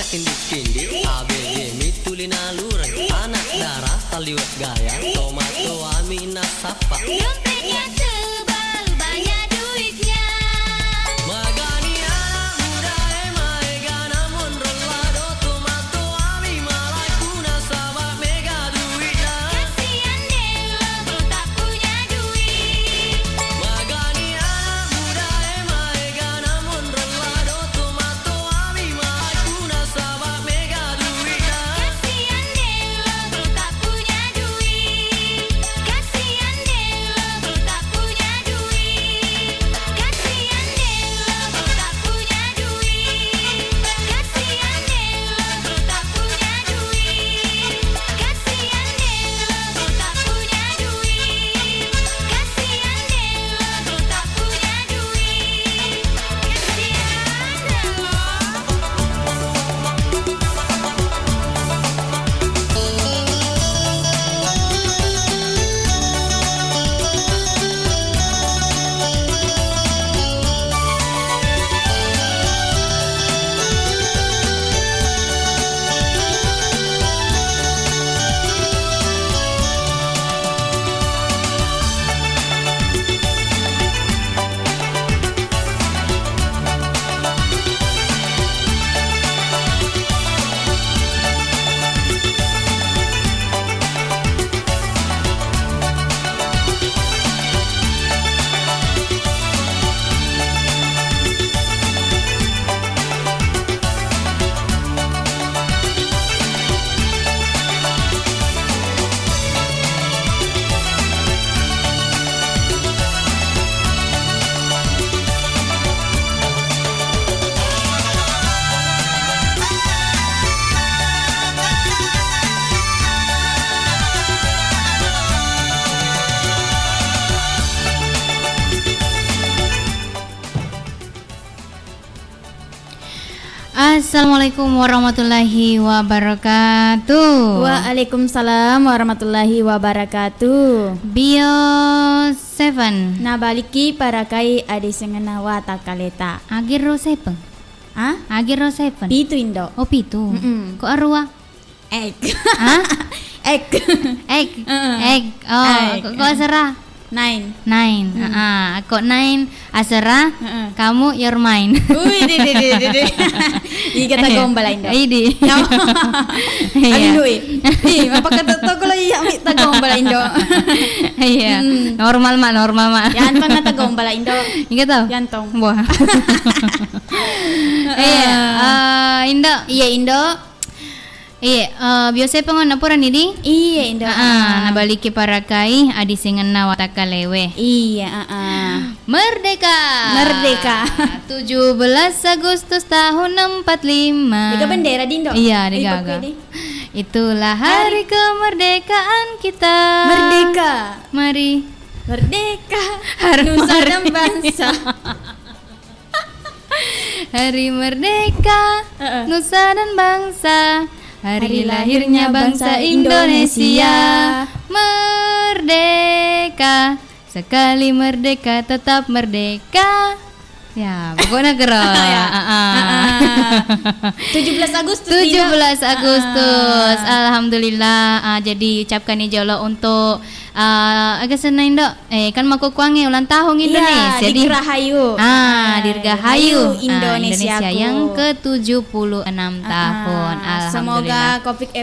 kindi ABG mitulina lurang anak darah taliwat gaya tomato amina sapa Dompetnya tebal, banyak duitnya. magani anak muda emaega namun relado tomato ami malai kuna sama mega duitnya Kasian deh lo kalau tak punya duit. magani anak muda emaega namun relado tomato ami malai kuna sama mega duitnya Kasian deh lo kalau tak punya duit. Kasian deh lo kalau tak punya duit. Kasian deh lo kalau tak punya duit. Kasian deh lo kalau tak punya duit. Kasian deh lo kalau tak punya duit. Kasian deh lo kalau tak punya duit. Assalamualaikum warahmatullahi wabarakatuh. Waalaikumsalam warahmatullahi wabarakatuh. Bio 7 Nabaliki parakai adi sengena wata kaleta. Agiro 7 Ah? Agiro 7 Pitu Indo. Oh pitu Mm-mm. Kok arwah? Ek. Hah? Ek. Egg Uh-uh. Egg Oh Egg. kok asera? 9. 9 Kok 9 asera Uh-uh. kamu your mine. Wih, di. Ih kata gombal Indo. Idi. Iya. Aduh, apa kata to kalau iya mi ta gombal Indo. Iya. Normal mak. Yan pan ta gombal Indo. Ingat tau? Yantong. Wah. Iya, Indo. Iya Indo. Iya, biasa pengon napuran ini. Iya Indo. Nabaliki parakai adi singenna wataka lewe. Iya, Merdeka. 17 Agustus tahun 45. Diga bendera di Indo. Iya, Ih, digaga. pakai deh. Itulah hari kemerdekaan kita. Merdeka. Mari. Merdeka. Harus Nusa dan merdeka. bangsa. Hari merdeka, nusa dan bangsa. Hari lahirnya bangsa Indonesia. Merdeka, sekali merdeka tetap merdeka. Ya, pokoknya keren. 17 Agustus. 17 Agustus. Alhamdulillah. Jadi ucapkan ijolo untuk agak senang dok. Kan maku kuangi ulang tahun Indonesia. Iya, Dirgahayu. Dirgahayu Indonesia yang ke-76 tahun. Alhamdulillah. Semoga Covid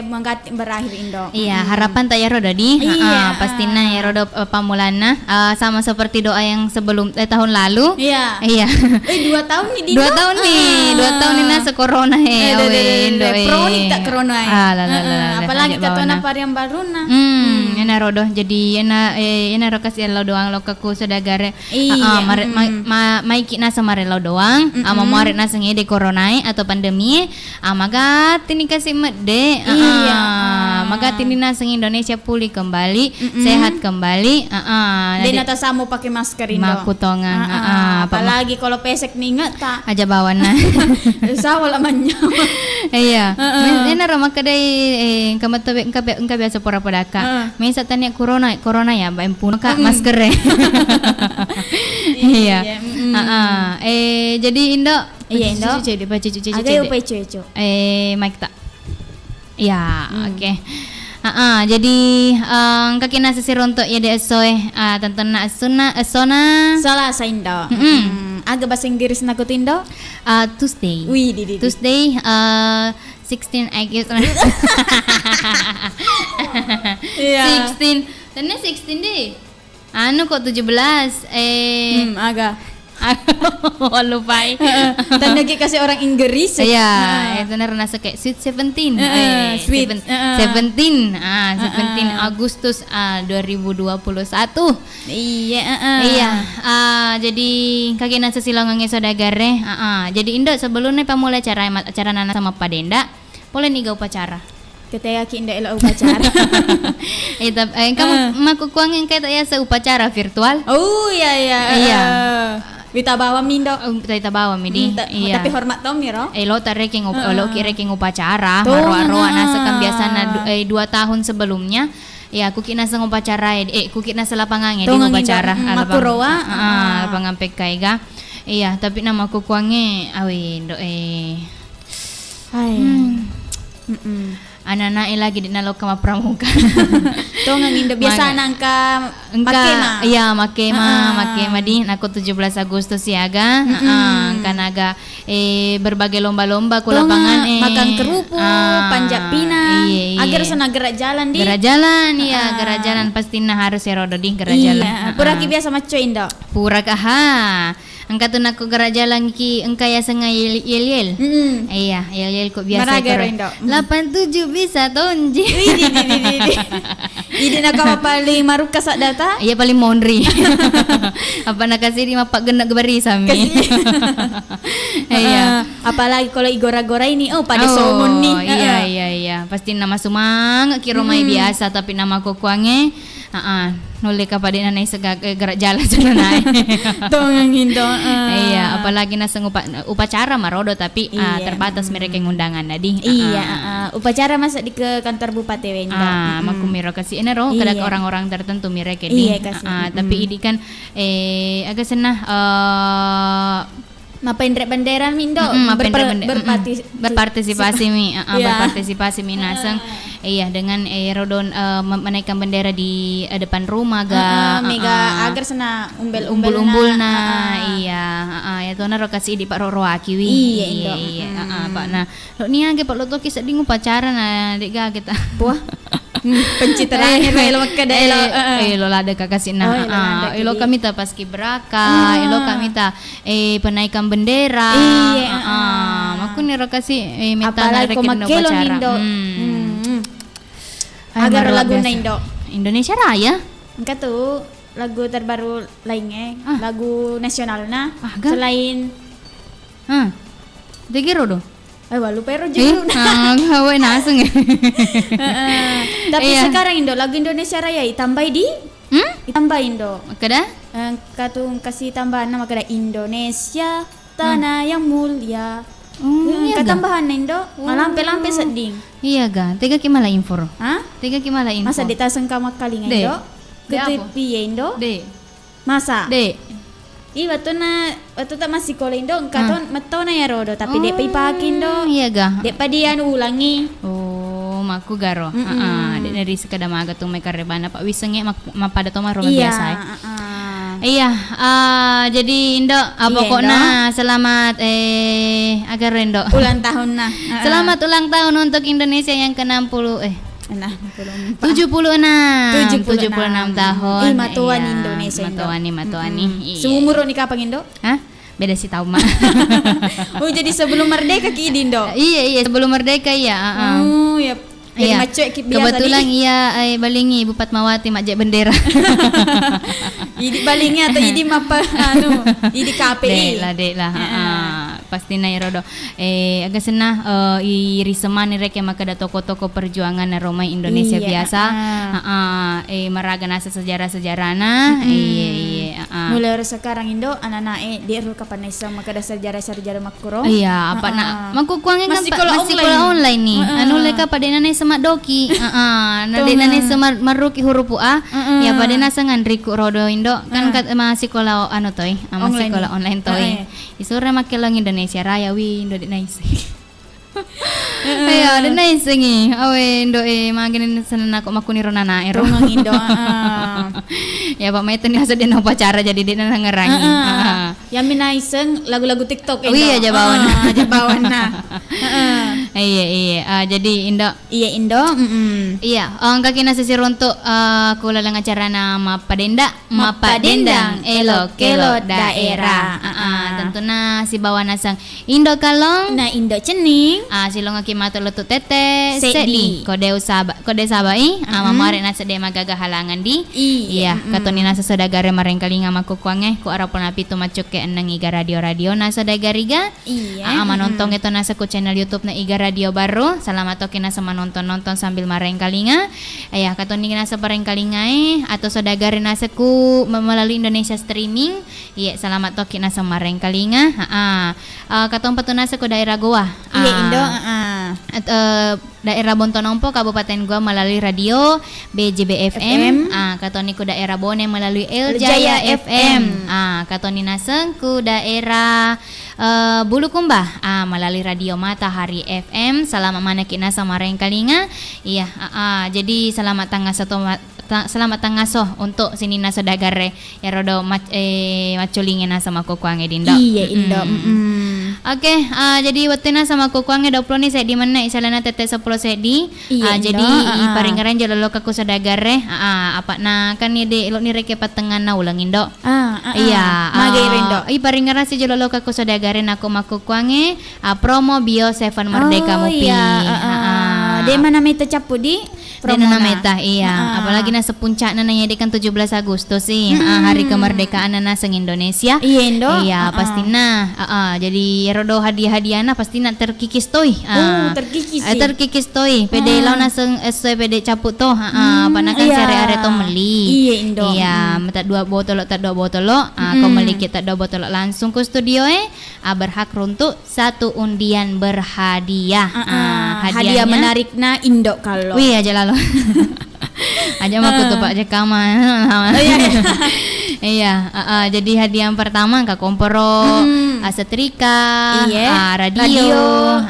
berakhir Indo. Iya, harapan tak ya rodo di. Iya. Pastinya ya rodo pamulana sama seperti doa yang sebelum tahun lalu. Iya. Iya. 2 tahun nih di 2 tahun nih, 2 tahun nih nasa corona Indo. Kronik tak corona. Apalagi katona varian baru nah. Ena rodo jadi ena rokas elo doang lo keku sodagare. Iya. Maiki nasa marelo doang. Mamuarit nasa ngede coronai atau pandemi. Magat ini kasih mede. Iya. Magat ini nasa Indonesia pulih kembali, sehat kembali. Dan atas samu pakai masker Indo. Makutongan. Apalagi kalau pesek ningat tak. Aja bawan na. Sawal amannya. Iya. Ena rama kadai kamatobe engka biasa pora podaka. Mesa tanya corona ya ba empun ka masker. Iya. Jadi Indo Iya, Indo. Cucu di baca cucu Agak upay cucu. Mike tak. Ya, oke. Jadi kaki nasi sironto ya de soe tentang na sona Salah sa Indo. Agak bahasa Inggris nak Indo. Tuesday. Wih, di. Tuesday 16 I guess. Iya. 16. Tanya 16 deh. Anu kok 17 Agak. lupa. Dan lagi kasih orang Inggris. Iya, itu nasa kayak Sweet 17. Sweet. 17. 17 Agustus 2021. Iya. Iya, jadi kaki nasa silongannya sodagare. Jadi Indo sebelumnya pamulai acara nana sama Pak Denda, boleh nih upacara. Ketika kita elo upacara. Kamu makukuang yang kayak ya seupacara virtual. Oh iya. Iya. Kita bawa Mindo. Kita bawa midi. Iya. Tapi hormat tom Miro. Lo tareking lo upacara. Tuh, Maro nasa kan biasa 2 tahun sebelumnya. Ya, kuki nasa ngupacara. Kuki nasa lapangannya di upacara. Makurowa. Lapangan PKIGA. Iya, tapi nama kukuangnya awin do Hai. Anak-anak lagi di nalo kama pramuka. Tuh ngindo biasa nangka Engka, iya make di aku 17 Agustus siaga. Kan aga berbagai lomba-lomba ku lapangan makan kerupuk, panjat pinang. Iya. Agar sana gerak jalan di. Gerak jalan iya, gerak jalan pasti harus erodo di gerak jalan. Pura ki biasa maco Indo. Pura kaha. Engka tuh naku gerak jalan ki engka ya sengai yel. Iya, yel kok biasa Maraga Indo. 87 bisa tonji. Ini nak apa paling maruka sak data? Iya paling mondri. Apa nak kasih di mapak genak gebari sami. Iya. Apalagi kalau igora-gora ini pada somon nih. Iya. Pasti nama sumang ki romai biasa tapi nama kokuange nuli kapadin nanay sa gerak jalan sana naik. Tongang Indo. Iya, apalagi nasa upacara marodo tapi terbatas mereka yang undangan nadi. Iya, upacara masa di ke kantor Bupati Wenda. Makumiro kasi enero kadak orang-orang tertentu mereka di. Iya, kasi. Tapi ini kan agak senah Mapendrek bendera Mindo berpartisipasi berpartisipasi minasang dengan rodon menaikkan bendera di depan rumah mega agar sana umbel-umbel ya to na ro kasi di Pak Roro Akiwi iya Pak na lo niya ge Pak lo to kisa ding upacara na di ga kita buah pencitraan elo kada elo lada kakasih elo kami ta paski beraka elo kami ta penaikan bendera maku ni ro kasi minta na reken upacara agar lagu na Indo Indonesia Raya engka tuh lagu terbaru lainnya lagu nasional na selain Degiro do walu pero jero na. Gawe naseng. Tapi sekarang Indo lagu Indonesia Raya ditambah di ditambah Indo. Kada? Katung kasih tambahan nama kada Indonesia tanah yang mulia. Ketambahan Indo malampe-lampe seding. Iya ga, tega kimala info. Tega kimala info. Masa ditaseng kama kaling Indo? Ketipi Indo? Masa? Waktu tak masih kolej Indo, katon meto na ya rodo, tapi dek pakin do. Iya ga. Dek padian ulangi. Maku garo. Dek dari sekada maga tuh mereka rebana Pak Wisenge mapada to maro biasa. Iya, jadi Indo pokoknya selamat agar Indo. Ulang tahun nah. Selamat ulang tahun untuk Indonesia yang ke-60 76 tahun. Matuan Indonesia. Matuani. Seumur ni kapang Indo? Beda sih tahu mah. Jadi sebelum merdeka ki Indo. Iya, sebelum merdeka ya. Iya. Kebetulan balingi Ibu Fatmawati majek bendera. Idi balingnya atau idi mapa idi KPI. Dek lah. Pasti na rodo agak senah iri semani rek maka ada toko-toko perjuangan na Roma Indonesia biasa maraga nasa sejarah-sejarahna Mulai sekarang Indo anak-anak di ru kapan isa maka dasar sejarah makro. Iya, apa nak makukuangnya kan Masih masih sekolah online nih. Anu leka pada nane semak doki. Nade nane semak maruki huruf A. Ya pada nasangan riku rodo Indo kan masih sekolah anu toy, masih sekolah online toy. Isure make lang Indonesia Raya wi Indo di nice. Ayo, ada nice ngi. Awe Indo magin senana kok makuni ronana ero. Ronang Indo. Ya Pak Maiten asa dia upacara jadi dia nang ngerangi. Yang minaiseng lagu-lagu TikTok Indo. Iya aja bawan. Aja bawan nah. Iya. Jadi Indo. Iya Indo. Iya, angka kina sisir untuk kula lang acara nama Mapadendang Elo daerah. Tentunya si bawa nasang Indo kalong. Nah Indo cening. Silong aki mato lutut tete sedi kode sabai mamare na sede magaga halangan di. Iya, katoni na sodagare mareng kalinga makukuange ku arapon api tumacuk ke enang iga radio na sodagariga. Iya. Manontong itu nasa ku channel YouTube na iga radio baru. Salamat oke nasa manonton sambil mareng kalinga. Ayah katoni nasa pareng kalinga atau sodagare nasa ku melalui Indonesia streaming. Iya, salamat oke nasa mareng kalinga. Katong patuna sa ku daerah Goa. Iya Indo. Daerah Bontonompo Kabupaten Goa melalui radio BJB FM. Katoni ku daerah Bone melalui El Jaya FM. Katoni naseng ku daerah Bulukumba melalui radio Matahari FM. Selama mana kina sama reng kalinga. Iya, jadi selamat tangga soh untuk sini nasa dagare ya rodo maculingin nasa makukuange dindo. Iya Indo. Oke, jadi wetina sama kukuange 20 nih di mana isalana tete 10 sedi. Jadi paringaran jalolo kaku sadagare. Apa na kan ni de elok ni reke patengan na ulang Indo. Iya. Magerindo. Paringaran si jalolo kaku sadagare naku makukuange promo bio 7 Merdeka Mupi. Di mana meta capu di promo meta iya. Apalagi na sepuncak na nanyadikan 17 Agustus sih. Hari kemerdekaan na seng Indonesia. Iya Indo. Iya, pasti na. Jadi rodo hadiah-hadiahna pasti na terkikis toy. Terkikis. Terkikis toy. Pede law na seng pede caput toh. Panakan sare-are to meli. Iya Indo. Iya, tak 2 botol tak 2 botol. Kau meli kita 2 botol langsung ke studio berhak untuk 1 undian berhadiah. Hadiah menarik na Indo kalau. Wih aja lalu. Aja aku tuh Pak Jekama. Iya, jadi hadiah yang pertama Kak Komporo, setrika, radio,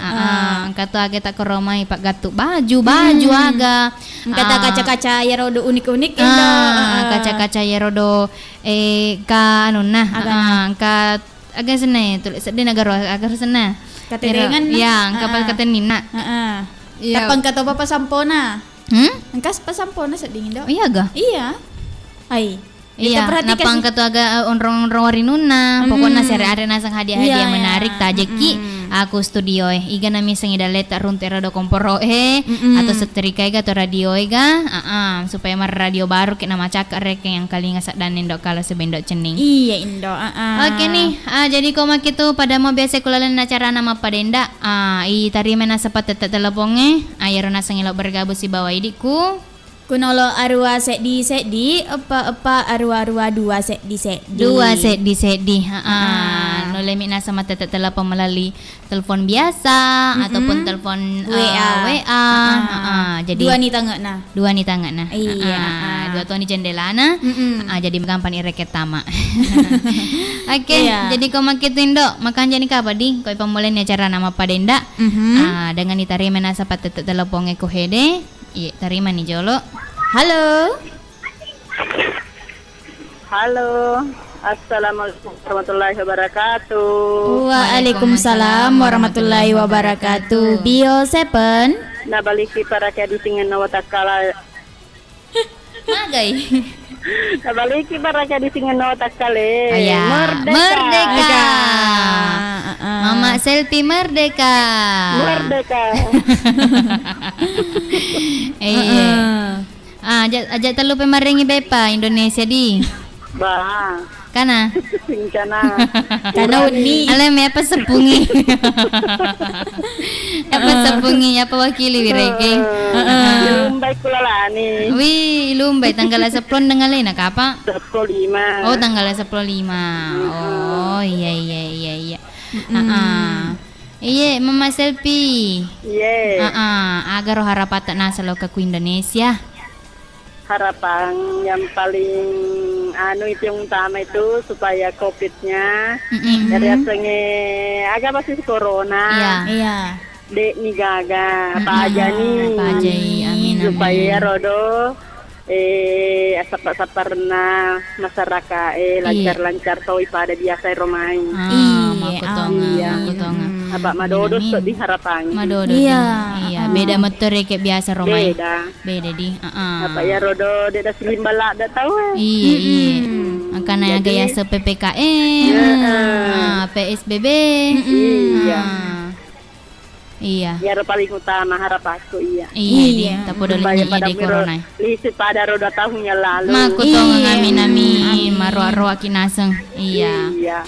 kata kita ke rumah Pak Gatuk baju aga, kata kaca-kaca ya rodo unik-unik kaca-kaca ya rodo kanuna, ka agak seneng tulis di negara agar seneng. Katerengan ya, kapal katenina. Tapang kata Bapak Sampona. Engkas pasampona sedingin do. Iya ga? Iya. Ai. Iya, napang katu aga onrong-onrong warinuna. Pokoknya sere-are nasang hadiah-hadiah menarik tajeki. Aku studio iga nami sengida letak runtera do komporo atau setrika iga atau radio iga supaya mar radio baru kita nama cakar rek yang kali ngasak dan indok kalau sebendok cening. Iya Indo. Oke nih, jadi koma gitu pada mau biasa kulalan acara nama padenda. I tari mena sepat tetep teleponge. Ayarona sengilok bergabung si bawa idiku. Kunolo arua sedi apa arua 2 sedi 2 sedi nolemi na sama tetep telepon melalui telepon biasa ataupun telepon WA. Jadi 2 ni tangga na. Iya. 2 tahun di jendela na. Jadi gampang ireket tama. Oke, jadi kau makitin dok makan jadi kapa di kau pemulai acara nama padenda. Dengan ditarima na sama tetep telepon ko hede. Iya, terima nih Jolo. Halo. Assalamualaikum warahmatullahi wabarakatuh. Waalaikumsalam warahmatullahi wabarakatuh. Bio 7. Nabaliki para kaya disingan na watakala. Magai. Nabaliki para kaya disingan na watakale. Merdeka. Mama selfie merdeka. Ajak telu pemaringi bepa Indonesia di. Bah. Kana. Kana uni. Alam apa sepungi. Apa hubungi apa wakili wireke. Lumbai kulalani. Wih, lumbay tanggal 10 dengan lain apa? 25. Oh, tanggal 15. Oh, iya. Iya, Mama Selfie. Iya. Agar harapan nasa lo ke Indonesia. Harapan yang paling itu yang utama itu supaya COVID-nya dari asalnya agak pasti corona. Iya. Dek ni gaga apa aja nih. Apa aja, amin. Supaya rodo saparna masyarakat lancar-lancar toy pada biasa romai. Makutonga. Apa madodo so diharapan. Madodo. Iya. Beda motor kayak biasa romai. Beda di. Apa ya rodo dia dah selimbala dah tahu. Iya. Angkana gaya se PPKM. PSBB. Iya. Ya paling utama harapanku iya. Iya. Tapi udah di corona. Lisit pada roda tahunnya lalu. Makutonga amin. Maro akinaseng. Iya.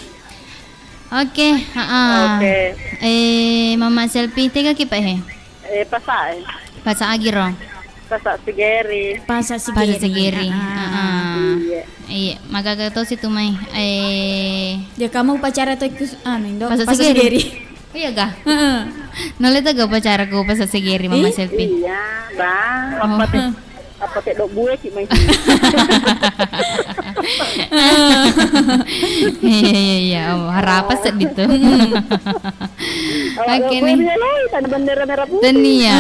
Oke. Mama Selfie tega kipa he. Pasa agiro. Pasa segeri. Pasa segeri. Iya. Magaga to si tumay. Ya kamu pacara to Indo. Pasa segeri. Iya ga? Nolita ga pacara ko pasa segeri Mama Selfie. Iya, bang. Apa teh dok buwe sih main. Iya. Harapan sedih tuh. Oke nih. Tanda bendera merah putih. Tenia.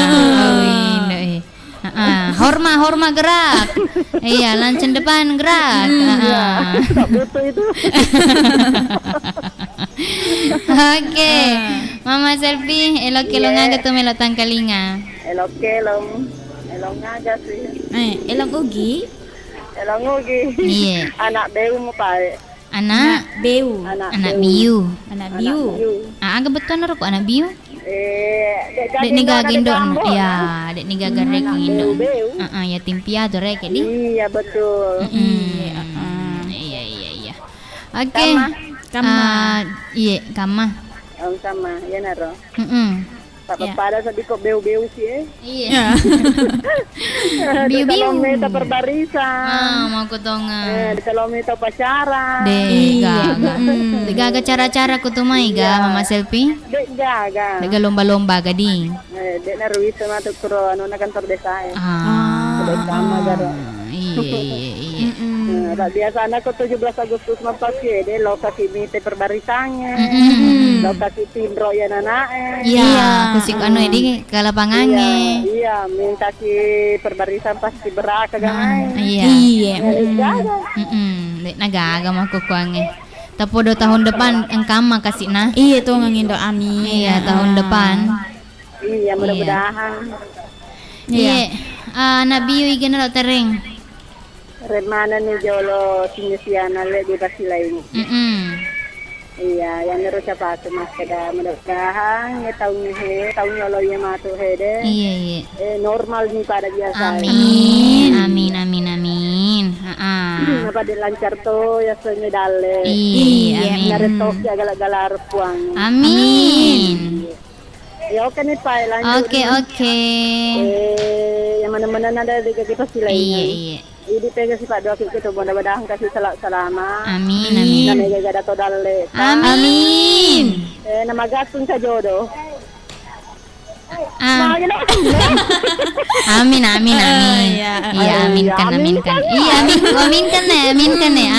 Horma gerak. Iya, lancen depan gerak. Tak butuh itu. Oke. Mama Selfie, elok ngaga tuh melo tangkalinga. Elok ngaga sih. Elok ugi. Iya. Anak beu mo pae. Anak biu. Agak betul naroko anak biu. Dek ni gagindo. Ya, dek ni gagarek indo. Yatim piatu rek di. Iya betul. Iya. Oke. Kama. Iya, kama. Sama, ya naro. Ya. Pada tadi kok beu-beu sih Iya. Di kilometer perbarisan. Mau kutonga. Di kilometer pacaran. Gaga cara-cara kutumai ga Mama Selfie. Dek gaga. Dek lomba-lomba gadi. Dek naruhi sama tu kuro anu na kantor desa. Dek sama garo. Iya. Biasa anak ko 17 Agustus mampake de lokasi mite perbarisannya. Lokasi tindro ya nanae. Iya, kusik anu di kalapangange. Iya, minta si perbarisan pasti berak kagamay. Iya. Gaga. Dek nagaga mah kukuange. Tapodo tahun depan engkama kasih nah. Iya tuh ngangindo amin. Iya, tahun depan. Iya, mudah-mudahan. Iya. Nabi igen na tereng. Remana ni jolo sinyusiana le di Basilain. Iya, yang nero siapa tu mas kada mudah-mudahan ya tahun nyolo ya matu hede. Iya. Normal ni pada biasa. Amin. Apa dilancar to ya senyedale. Iya, amin. Naretok ya galak-galak puang. Amin. Ya oke nih Pak, lanjut. Oke. Yang mana-mana ada di kaki Basilain. Iya. Ini pegang si Pak Doa kita mudah-mudahan kasih selama. Amin. Dan jaga dato dalle. Amin. Nama gatun sa jodoh. Amin. Iya, aminkan. Iya, aminkan.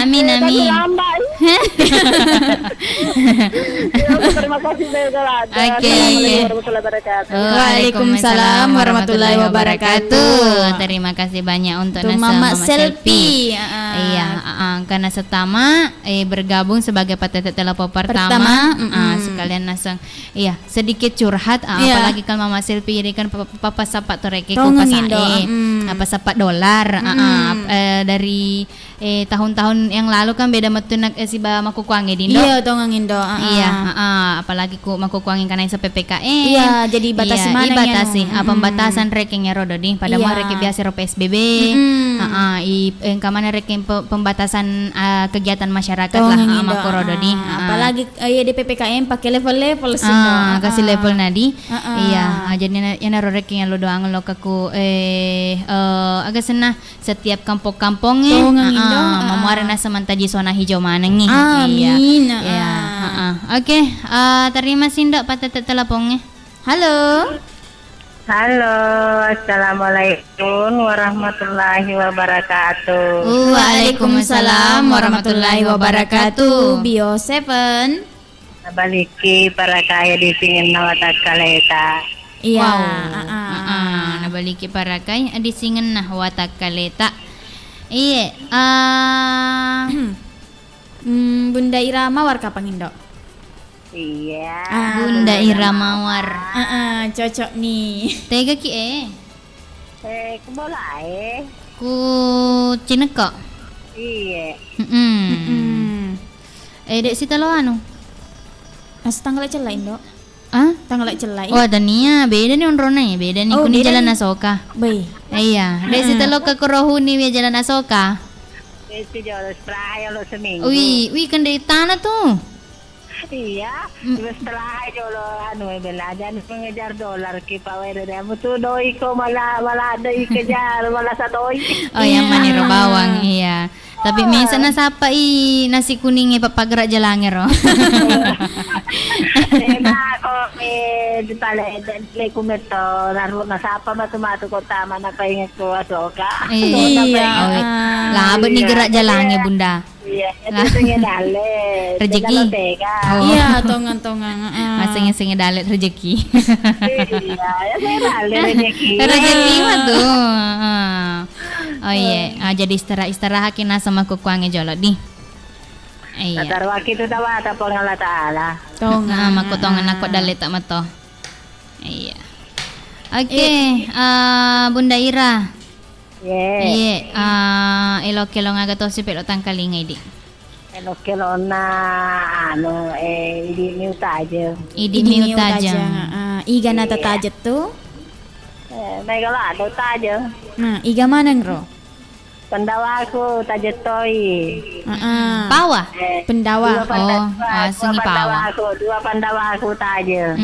Amin. Terima kasih banyak. Oke. Waalaikumsalam warahmatullahi wabarakatuh. Terima kasih banyak untuk Mama Selfie. Iya, karena setama bergabung sebagai petetet telepon pertama. Sekalian nasang sedikit curhat apalagi kalau Mama Selfie ini kan papa sapat toreke ko pasae. Apa sapat dolar dari tahun-tahun yang lalu kan beda metunak si ba makukuangi dindo. Iya tongang Indo. Iya, apalagi ku makukuangin karena isa PPKM. Iya, jadi batasi iya, mana batasi pembatasan rekengnya rodo di pada mau reke biasa ro PSBB. Kamana reke pembatasan kegiatan masyarakat lah sama rodo di. Apalagi di PPKM pakai level-level sih kasih level nadi. Iya, jadi yana ro rekengnya lo doang lo kaku agak senah setiap kampung-kampungnya memuara na semantaji zona hijau manengi. Amin. Iya. Oke, terima kasih Ndok patete teleponnya. Halo. Halo, assalamualaikum warahmatullahi wabarakatuh. Waalaikumsalam warahmatullahi wabarakatuh. Bio 7. Nabaliki para kaya di singin nawata kaleta. Iya. Nabaliki para kaya di singin na watak kaleta. Iya. Bunda Ira Mawar kapang Indo. Iya. Bunda Ira Mawar. Cocok nih. Tega ki Kebola ku Cineko. Iya. Dek si talo anu. Tanggal celah Indo. Tanggal celah. Oh, dania beda nih onrone, beda nih kuni jalan Asoka. Baik. Iya, dek si talo ke Kurohuni we jalan Asoka. Itu jual setelah lo seminggu. Wih kan dari tanah tuh. Iya, setelah jual anu belajar mengejar dolar kita wede demo tuh doi ko malah doi kejar malah sadoi. Oh, yang maniro bawang iya. Tapi minsan na sapa nasi kuningnya papagerak jalangero. Nah, kok di pale le kumeto naru nasapa matu ko tama na paingat ko Asoka. Iya. Labet nih gerak jalangnya Bunda. Iya, itu ngedale. Rezeki. Iya, tongan-tongan. Masanya singe dalet rezeki. Iya, ya saya dale rezeki. Rezeki mah tuh. Oh iya, jadi istirahat kina sama kukuange jolo di. Iya. Tatar waktu itu tawa ta Allah Taala. Tongan mako tongan ako dalet tak mato. Iya. Oke, Bunda Ira. Iya, elo-kelo nga gato si pero tangkalingay di. Elo-kelo na ano idi niu taje. Idi niu taje. Iga na tatajet tuh. May galado taje. Nah, iga manang ro. Pendawa ko taje toy. Pawa. Pendawa. Sungi Pawa. Dua pendawa ko taje.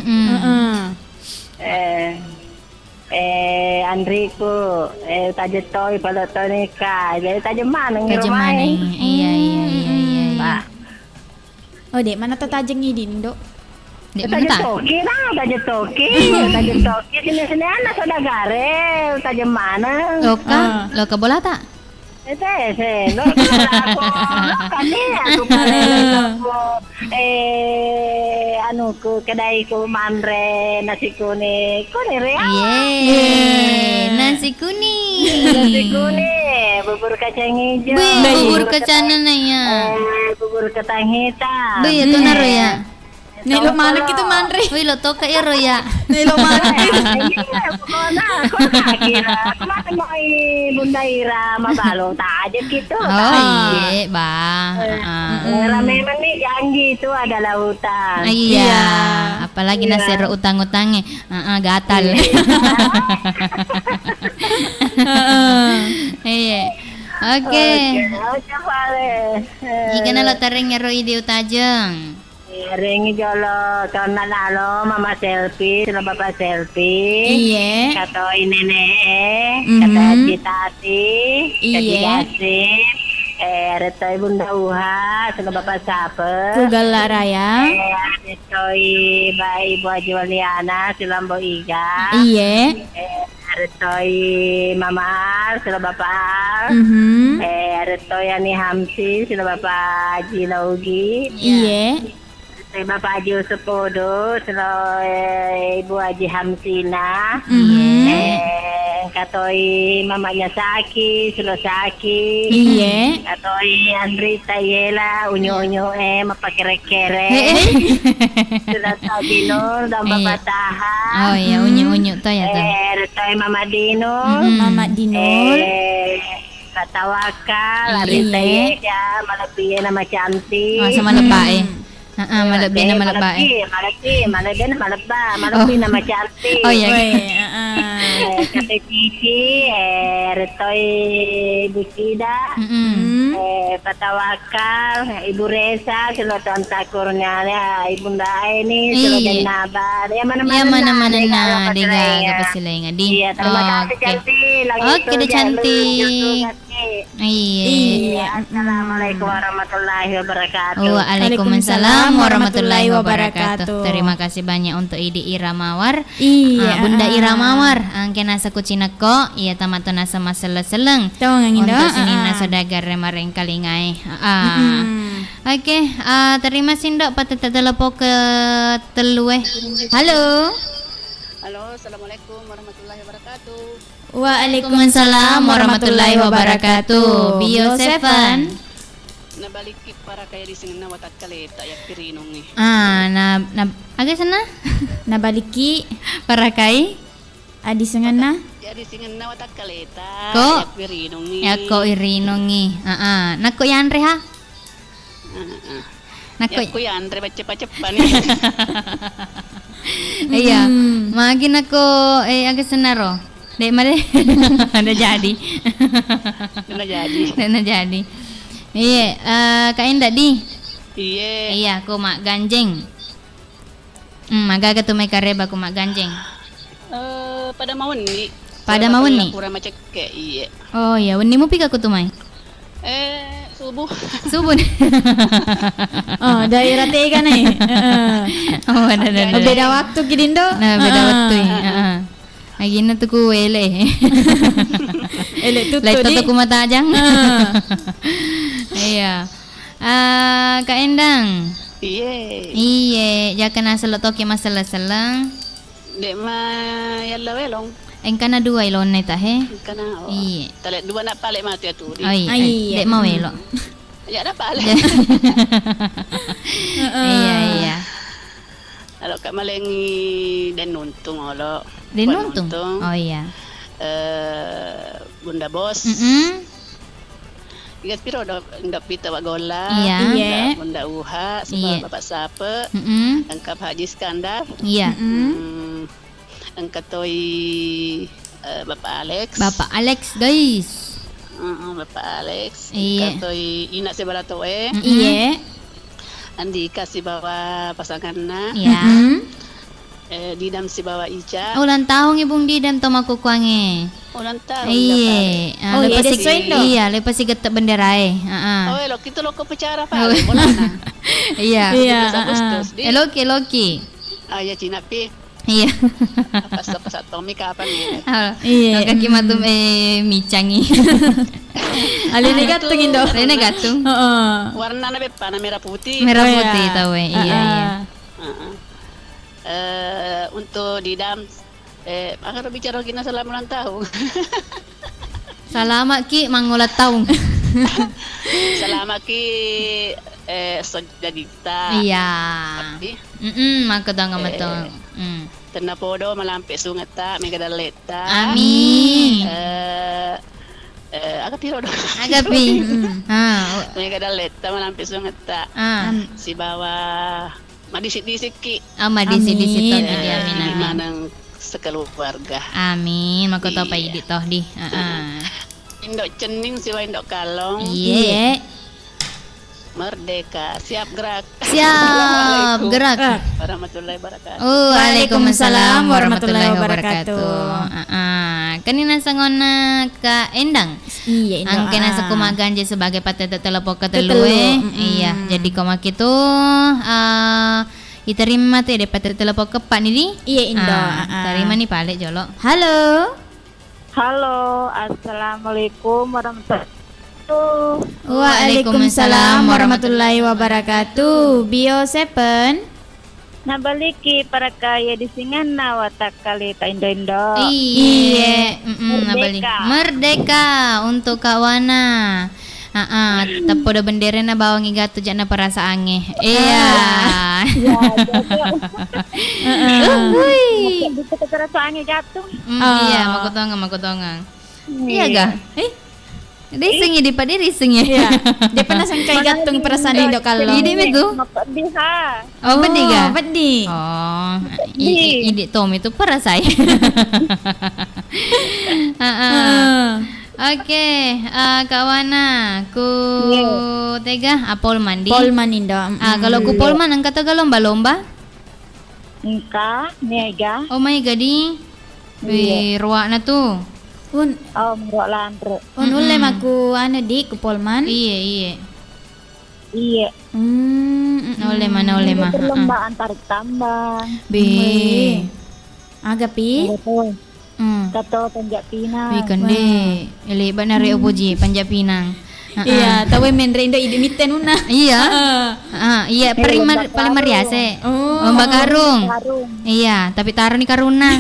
Andriku tajetoy palotonika jadi tajeman Tajeman iya. Oh dek mana tajeng idin dok? Dek mana tajetoki sini anak sadagare tajemana loka bola tak? Lo aku kami aku anu ku kedai ku manre nasi kuning rea. Nasi kuning, bubur kacang hijau. Bubur kacang ya. Bubur kacang hitam. Itu naro ya. Nih lo mana gitu manre? Wih lo toka ya roya. Nih lo mana? Kira kemarin mau Bunda Ira mabalo taje gitu. Iya, bah. Rame nih janji itu ada lautan. Iya. Apalagi nasi utang-utangnya, gatal. Iya. Oke. Jika nalo terengnya ro ide utajeng. Ringi jolo tahun lalu mama selfie, sila bapak selfie. Iya. Kata nenek, kata Citati, kata Yasin, retoi Bunda Uha, sila bapak Saper. Tugal Raya. Retoi Mbak Ibu Haji Waliana, sila Mbak Iga. Iya. Retoi Mama Ar, sila bapak Ar. Retoi Ani Hamsi, sila bapak Haji Laugi. Iya. Bapak Haji Usupodo, Ibu Haji Hamsina, katoi mamanya Saki, Saki, katoi Andrita Yela, unyu mapakere-kere, sudah Sabinur dan Bapak Taha. Oh iya, unyu-unyu to ya to. Katoi Mama Dinul, Mama Dinul. Pak Tawakal, Arite ya, Malapi nama cantik. Oh, sama lebak Malabi nama lebak Malapi nama cantik. Oh iya. Kata Cici, Retoi Bukida, Pak Tawakal, Ibu Resa, kalau tonton kurnianya, Ibu Ndae nih, kalau dan Nabar, ya mana-mana nah, Dega kapasilenga di. Iya, terima kasih cantik. Oke, deh cantik. Iya. Assalamualaikum warahmatullahi wabarakatuh. Waalaikumsalam warahmatullahi wabarakatuh. Terima kasih banyak untuk Idi Iramawar. Iya. Bunda Iramawar, angke nasa kucineko, iya tamato nasa maseleng. Tawang Untuk sini nasa dagar remareng kalingai. Oke, terima kasih Ndok patut telepo ke telue. Halo. Halo, assalamualaikum warahmatullahi wabarakatuh. Waalaikumsalam warahmatullahi wabarakatuh. Bio 7. Nabalik para kaya di singna watak kaleta ya pirinong ni. Na agak sana Nabaliki para kai adi sengana. Ya di singna watak kaleta Ko? ya pirinong ni. ya ko irinongi. Nako yanre ha. Nako. Ya ku ya andre baca-baca ni. Iya. Magi nako agak sana ro. Dek mare ada jadi. Sudah jadi. Ada jadi. Iya, kain tadi. Iya. Iya, aku mak ganjeng. Maga ketu mai kareba aku mak ganjeng. Pada mau ni. Pada mau ni. Kurang macam ke iya. Oh ya, wani mu pika aku tu mai. Subuh. Subuh. Oh, daerah tega nih. Oh, ada. Beda waktu gidindo. Nah, beda waktu. Lagi na tu ku ele. Ele tutu Lai di. tu ku mata ajang. Iya. Kak Endang. Iya. Iya, jangan asal toki masalah selang. Dek ma yalla welong. Engkana dua ilon na tahe. Kana. Iya. Talet dua nak balik mati tu. Oh iya. Dek mau elo. Ya dah balik. Iya. Kalau kat Malengi dan nuntung olo. Dia nuntung. Oh iya. Bunda Bos. Igas piro ndak pita wak gola. Iya. Bunda Uha, Iya. Bapak Sape, Engkap Haji Skandar. Iya. Engkap Toi Bapak Alex. Bapak Alex, guys. Bapak Alex. Iya. Engkap Toi Ina Sebalatoe. Iya. Andi kasih bawa pasanganna. Iya. Didam si bawa Ica. Ulang tahun Ibung Didam to maku kuange. Ulang tahun. Iya. Oh, iya, Lepas desain dong. iya, lepas si getek benderae. Oh, lo kita lo ke pecara Oh. pak. Bolana. Iya. Iya. Agustus. Di. Eloki. Ya Cina pi. Iya. Pas Tommy kapan ni? Iya. Kaki matum micangi. Alini gatung indo. Rene gatung. Heeh. Warna na bepa na merah putih. Merah Oh, iya. putih tahu iya. Untuk Didam akan bicara kita selama ulang tahun. Selamat ki mangulat tahun. Selama ki sojadita. Iya. Abdi Maka tangga matang. Tenapodo malampe sungata megadaleta. Amin. Agak piro do. Agapi. Megadaleta malampe sungata. Si bawa madisik-disik ki. Ama di situ Amin. di amin amin. Manang sekeluarga. Amin. Maka to pa idi toh di. Indok cening siwa indok kalong. Iya. Merdeka, siap gerak. Siap gerak. Warahmatullahi wabarakatuh. Waalaikumsalam warahmatullahi wabarakatuh. Kanina sangona ka Endang. Iya, indo. Angke nasa kumaganje sebagai patete telepon ketelue. Iya, jadi koma kitu iterima teh de patete telepon kepak ni. Iya, indo. Terima nih pale jolo. Halo. Halo, assalamualaikum warahmatullahi wabarakatuh. Waalaikumsalam warahmatullahi wabarakatuh. Bio 7. Nabaliki para kaya di singana watak kalita indo-indo. Iya, Merdeka. Merdeka untuk kawana. Tapi udah bendera na bawang igatu jana perasaannya. Iya. Bisa kekerasaannya jatuh. Iya, makutongang. Iya ga? Rising ya, Pak, dia rising ya. Iya. Dia pernah sangkai gantung perasaan Indo kalau. Ide begitu. Pedih ha. Oh, pedih ga? Pedih. Oh, ide Tom itu parah saya. Oke, Kak Wana, ku tega Polman di. Polman Indo. Kalau ku Polman angkat taga lomba-lomba? Engka, mega. Oh my god di. Wih, ruakna tuh. Un Merok landre. ulem aku di ku Polman. Iya. Iya. Oleh mana. Perlombaan tarik tambang. Be. Agapi. Betul. Kato Panjat Pinang. Wih kende. Ele ba nari oboji Panjat Pinang. Iya, tahu menre Indo ide miten una. Iya. Iya paling mariase. Lomba karung. Iya, tapi taruh ni karuna.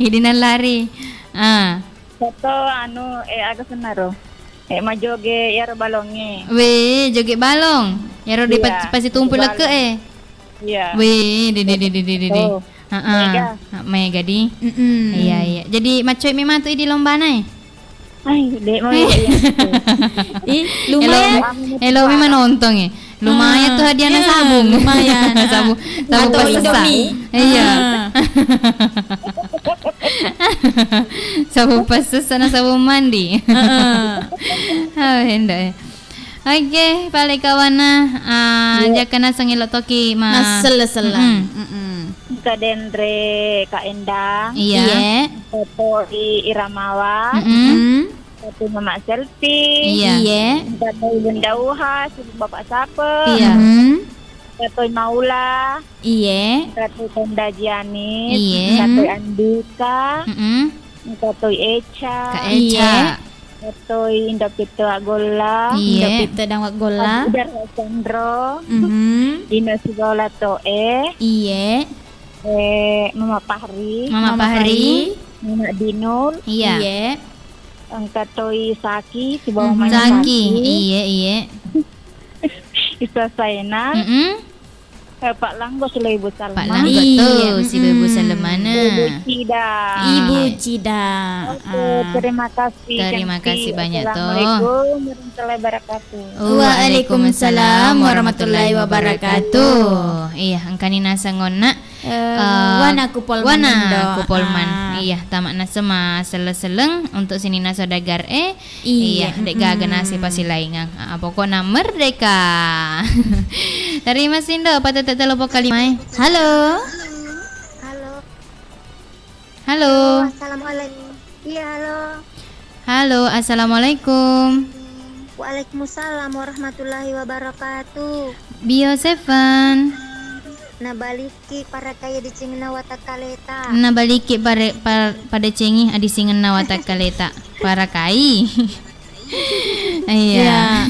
Hidinan lari. Kato agak senaro. Majoge yar balonge. Weh, joget balong. Ya rodi pasti tumpul leke Iya. Weh, di. Mega di. Iya. Jadi macoy memang tu di lomba nai. Ay, dek mau Lumayan. Elo memang nonton Lumayan tuh hadiahnya sabung. Lumayan. sabung Atau pas Indomie. Iya. Sabung pas sana sabung mandi. Hendak. Oke, paling kawana jakana sangilok toki Nasel-selang. Kak Dendre, Kak Endang. Iya. Foto di Iramawa. Foto Mama Selfie. Iya. Foto Bunda Uha, Bapak Sape. Iya. Foto Maula. Iya. Foto Konda Jianis. Iya. Foto Andika. Foto Echa. Kak Echa. Foto Indopito Agola. Iya. Pita dan wak gola. Udar Chandro. Dino Sigola Toe. Iya. Mama Pahri. Mama Pahri. Mama Dinul. Iya. Angkat Toi Saki si bawah mana Saki. Iya. Isa Saina. Pak Langgo si Ibu Salma. Pak Langgo tuh si Ibu Salmana. Ibu Cida. Ibu Cida. Oke, terima kasih. Terima kasih banyak toh. Assalamualaikum warahmatullahi wabarakatuh. Waalaikumsalam warahmatullahi wabarakatuh. Iya, angkani nasa ngona. Wana kupolman. Iya, tamak nasa ma seleng untuk sini nasa dagar Iya, dek gaga nasi pasti laingang. Pokoknya merdeka. Terima kasih Indo, patut telepon kali mai. Halo. Assalamualaikum. Iya, halo. Halo, assalamualaikum. Waalaikumsalam warahmatullahi wabarakatuh. Bio Seven. Nabaliki para kaya di cingna watakaleta. Nabaliki pada cengi adi singan na watakaleta para kai. Iya.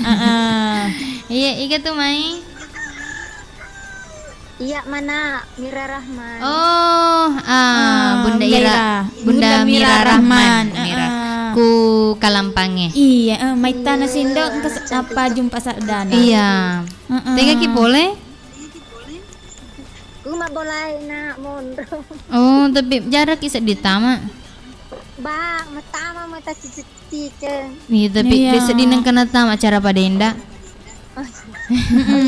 Iya, ika tuh mai. Iya, mana Mira Rahman. Oh, Bunda Mira Rahman. Ku Kalampange. Iya, maita na sindok apa jumpa sardana. Iya. Tega ki boleh? Kuma boleh na mondro. Oh, tapi jarak isa ditama. Ba, matama mata cicing. Iya, tapi bisa dinang kana tama acara padenda.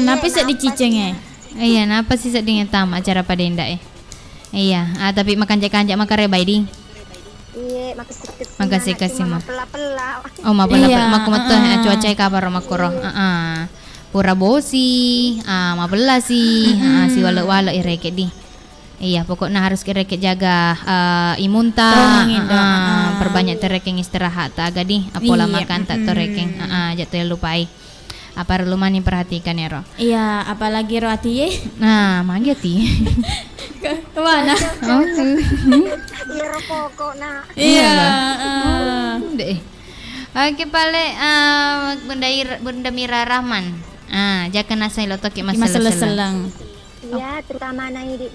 Napa sa diciceng Iya, napa sih sedingin tama acara padenda Iya, tapi makan kanjak makarebay di. Iya, makasih mah. Pela-pela. Oh, mapela maku metuh cuaca kabar makuro. Pura bosi, mapela sih, si wala ireke di. Iya, pokoknya harus ireke jaga imun ta, perbanyak terekeng istirahat ta aga di. Apola makan tak terekeng, jatuh lupai. Apa perlu mani perhatikan ya Ro? Iya, apalagi Ro ati Nah, mangga ti. Kemana? Oh, Iya, pokok na. Iya. Deh. Oke, pale Bunda Mira Rahman. Jangan nasa ilotok ki masalah seleng. Iya, terutama na idi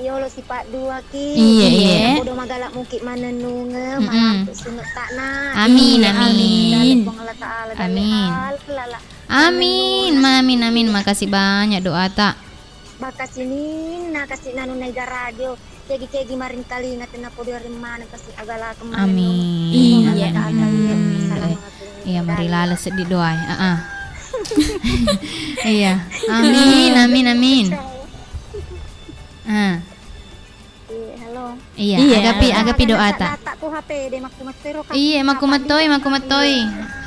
yolo si Pak Dua ki. Iya. Bodo magalak mukit mana nunge, malam sunut tak na. Amin. Amin. Makasih banyak doa tak. Makasih nih, kasih nanu nega radio. Cegi maring kali ngatin na po di mana kasih agala kemana. Amin. Iya. Iya, mari lala sedih doa. Iya. Amin. Halo. Iya, Iya. agapi doa ta. Tak tuh HP deh maku-matero kan. Iya, maku-matoi.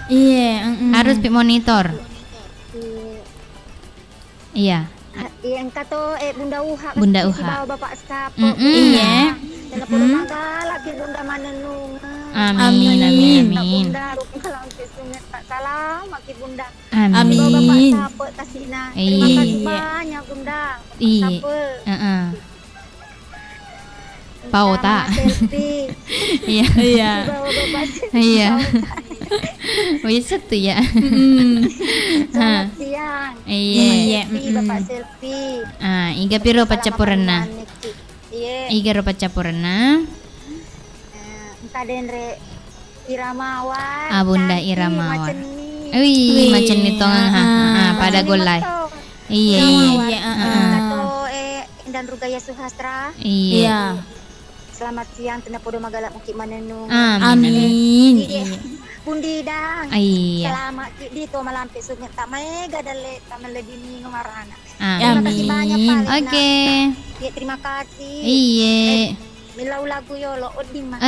Iya, Harus pi monitor. Iya. Iya, engkau tuh Bunda Uha. Bunda si Uha. bawa bapak skapo. Iya. Dalam pulau Manggala, ki Bunda Manenung. Amin. Bunda, rupanya kalau untuk sungai tak salah, maki Bunda. Amin. Bawa bapak skapo kasihna. Terima Iya. kasih banyak Bunda. Iya. Skapo. Pau tak. Selfie. Iya. Iya. Bawa bapak. Iya. Bisa tuh ya. Selamat siang. Iya. Selfie, bapak selfie. Iga piro pacapurna. Iya. Iga ro pacapurna. Engka denre Iramawan. Bunda cantik, Iramawan. macen ni. Wih, macam ni tong pada golai. Iya. Kato Indan Rugaya Suhastra. Iya. Selamat siang tena podo Magala Mukit Manenung. Amin. Bundi dang. Iya. Selamat di to malampe sunget tak mega dale tamale dini ngamarana. Amin. Terima kasih banyak Pak. Oke. Ya, terima kasih. Iya. Milau lagu yolo oding mah.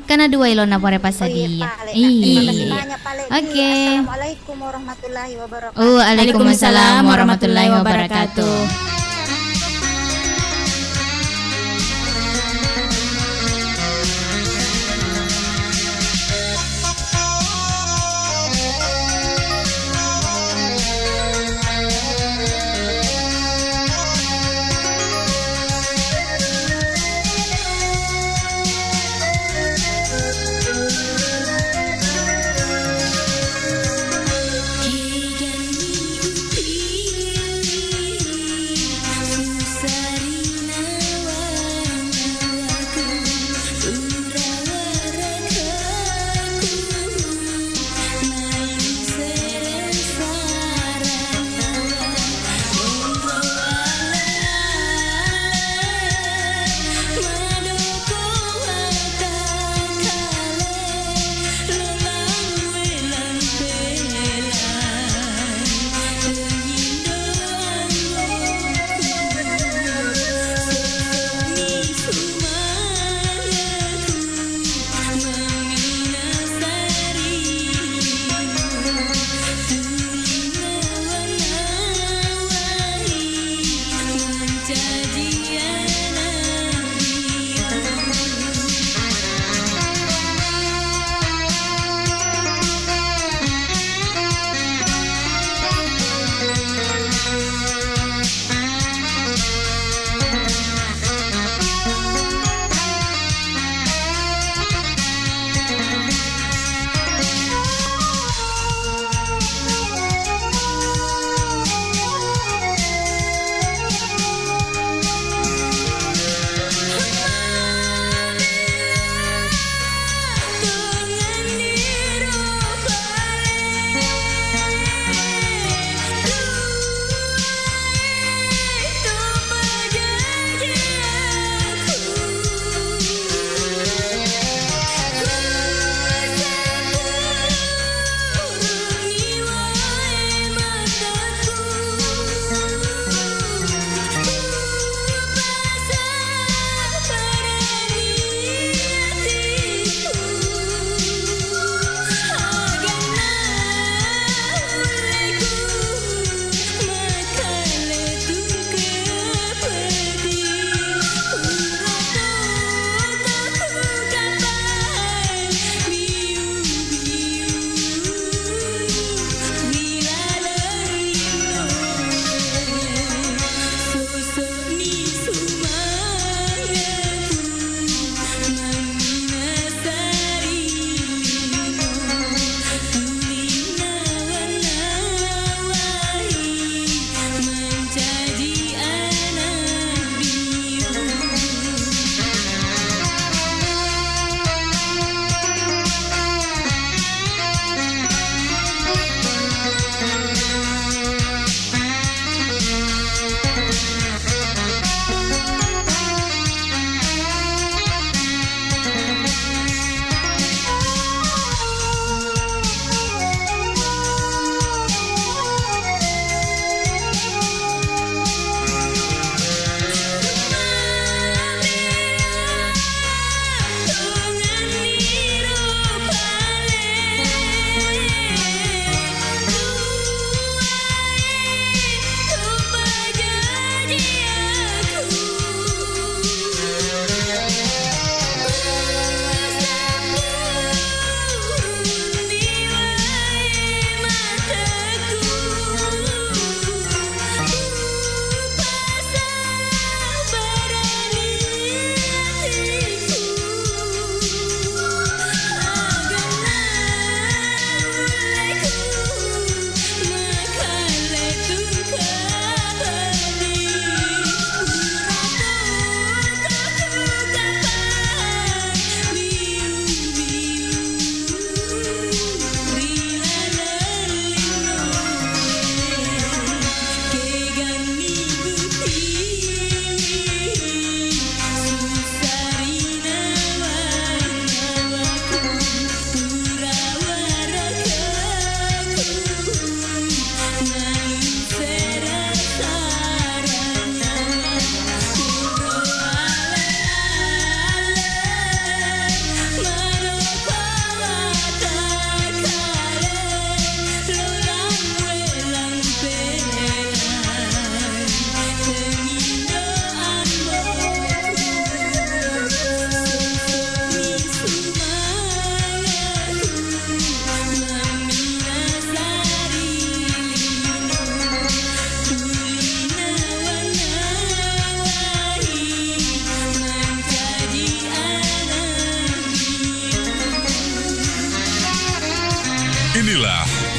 Kana dua ilona pare pasadi. Terima kasih Iya. banyak Pak Ledi. Oke. Assalamualaikum warahmatullahi wabarakatuh. Waalaikumsalam warahmatullahi wabarakatuh.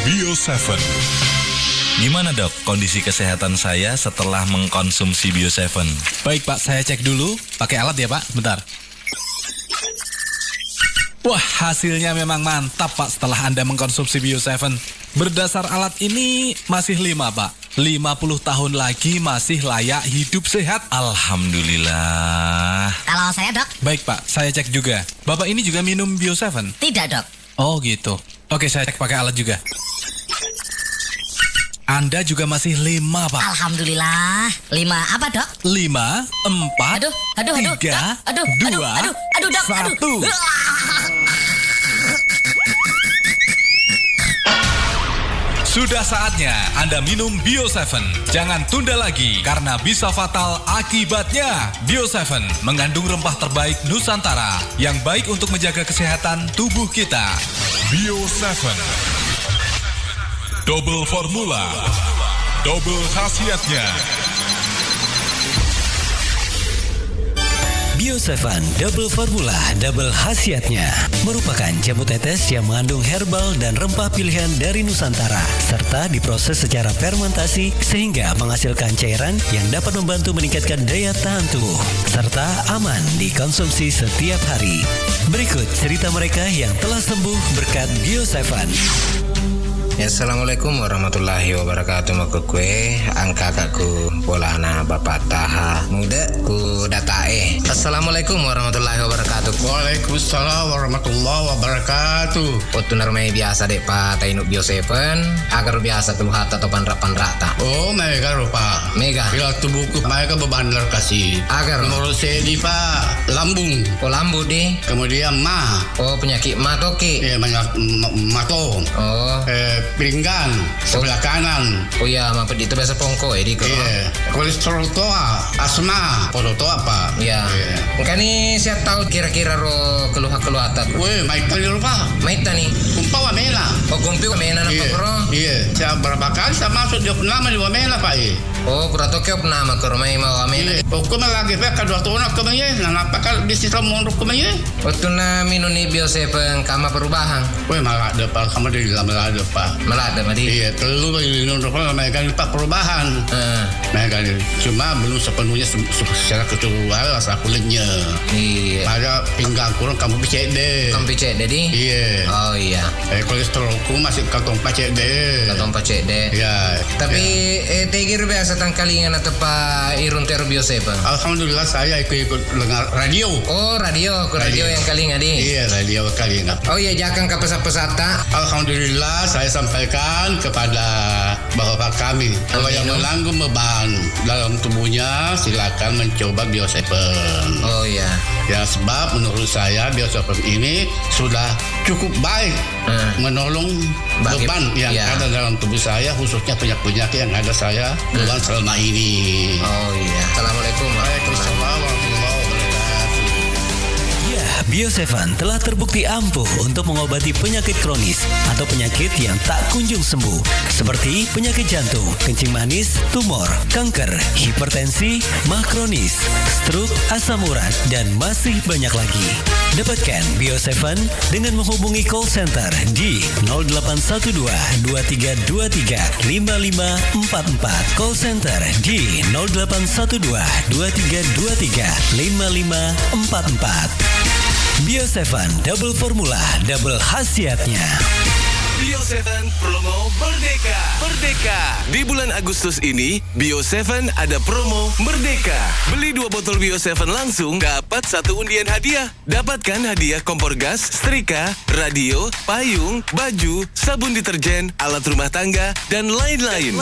Bio7. Gimana dok, kondisi kesehatan saya setelah mengkonsumsi Bio7? Baik Pak, saya cek dulu. Pakai alat ya Pak, bentar. Wah, hasilnya memang mantap Pak setelah Anda mengkonsumsi Bio7. Berdasar alat ini masih 5 Pak. 50 tahun lagi masih layak hidup sehat. Alhamdulillah. Kalau saya dok? Baik Pak, saya cek juga. Bapak ini juga minum Bio7? Tidak dok. Oh gitu. Oke, saya cek pakai alat juga. Anda juga masih 5 Pak. Alhamdulillah. 5 apa dok? 5, 4, Aduh, 3, aduh, 2, dok, 1. Sudah saatnya Anda minum Bio7. Jangan tunda lagi karena bisa fatal akibatnya. Bio7 mengandung rempah terbaik Nusantara yang baik untuk menjaga kesehatan tubuh kita. Bio7. Double formula, double khasiatnya. Bio7 Double Formula Double Khasiatnya merupakan jamu tetes yang mengandung herbal dan rempah pilihan dari Nusantara serta diproses secara fermentasi sehingga menghasilkan cairan yang dapat membantu meningkatkan daya tahan tubuh serta aman dikonsumsi setiap hari. Berikut cerita mereka yang telah sembuh berkat Bio7. Ya, Assalamualaikum warahmatullahi wabarakatuh. Maka kue angka kakku polana bapak taha muda ku datae. Assalamualaikum warahmatullahi wabarakatuh. Waalaikumsalam warahmatullahi wabarakatuh. Waktu narmai biasa dek pak tainuk Bio7 agar biasa tuh hata atau panrak rata. Oh mega rupa. Mega. Bila tubuhku mereka berbandar kasih. Agar menurut saya di pak lambung. Oh lambung deh. Kemudian mah. Oh penyakit mah toki. Iya banyak mato. Oh. Pinggang sebelah kanan. Oh iya, mampet itu biasa pongko ya di kau. Iya. Kolesterol toa, asma, podo toa apa? Iya. Kan nih saya tahu kira-kira ro keluhan tak. Weh, maita ni rupa. Maita nih. Kumpau wamela. Oh kumpi wamela nak koro. Iya. Saya berapa kali saya masuk dia nama di wamela pak ye. Oh kurato kau nama koro mai mau wamela. Oh kau lagi pak kedua tahun nak kau ye. Napa kal bisnis kamu untuk kau ye? Waktu na minum ni Bio7 kama perubahan. Weh malah ada pak, kamu di dalam ada pak. Malah ada madi. Iya, terlalu minum rokok mereka lupa perubahan. Mereka cuma belum sepenuhnya secara keseluruhan rasa kulitnya. Iya. Pada pinggang kurang kamu picek deh. Kamu picek deh di? Iya. Oh iya. Kolesterolku masih kantong pacek deh. Kantong pacek deh. Iya. Tapi tegir biasa tangkalingan atau pak irun ter Bio7. Alhamdulillah saya ikut dengar radio. Oh radio yang kalingan di? Iya radio kalingan. Oh iya jangan ke pesat-pesata. Alhamdulillah saya sampaikan kepada bapak kami kalau yang menanggung beban dalam tubuhnya silakan mencoba Bio7. Oh iya. Ya sebab menurut saya Bio7 ini sudah cukup baik menolong beban yang ada dalam tubuh saya khususnya penyakit yang ada saya beban selama ini. Oh iya. Assalamualaikum warahmatullahi wabarakatuh. Bio7 telah terbukti ampuh untuk mengobati penyakit kronis atau penyakit yang tak kunjung sembuh seperti penyakit jantung, kencing manis, tumor, kanker, hipertensi, mah kronis, stroke, asam urat, dan masih banyak lagi. Dapatkan Bio7 dengan menghubungi call center di 0812 2323 5544, call center di 0812 2323 5544. Bio7 Double Formula Double Khasiatnya. Bio7 promo Merdeka. Di bulan Agustus ini, Bio7 ada promo Merdeka. Beli 2 botol Bio7 langsung, dapat 1 undian hadiah. Dapatkan hadiah kompor gas, setrika, radio, payung, baju, sabun deterjen, alat rumah tangga, dan lain-lain.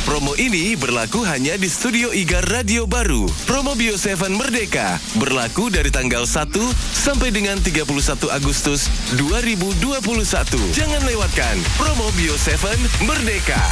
Promo ini berlaku hanya di Studio Igar Radio Baru. Promo Bio7 Merdeka berlaku dari tanggal 1 sampai dengan 31 Agustus 2021. Jangan lewatkan promo Bio7 Merdeka.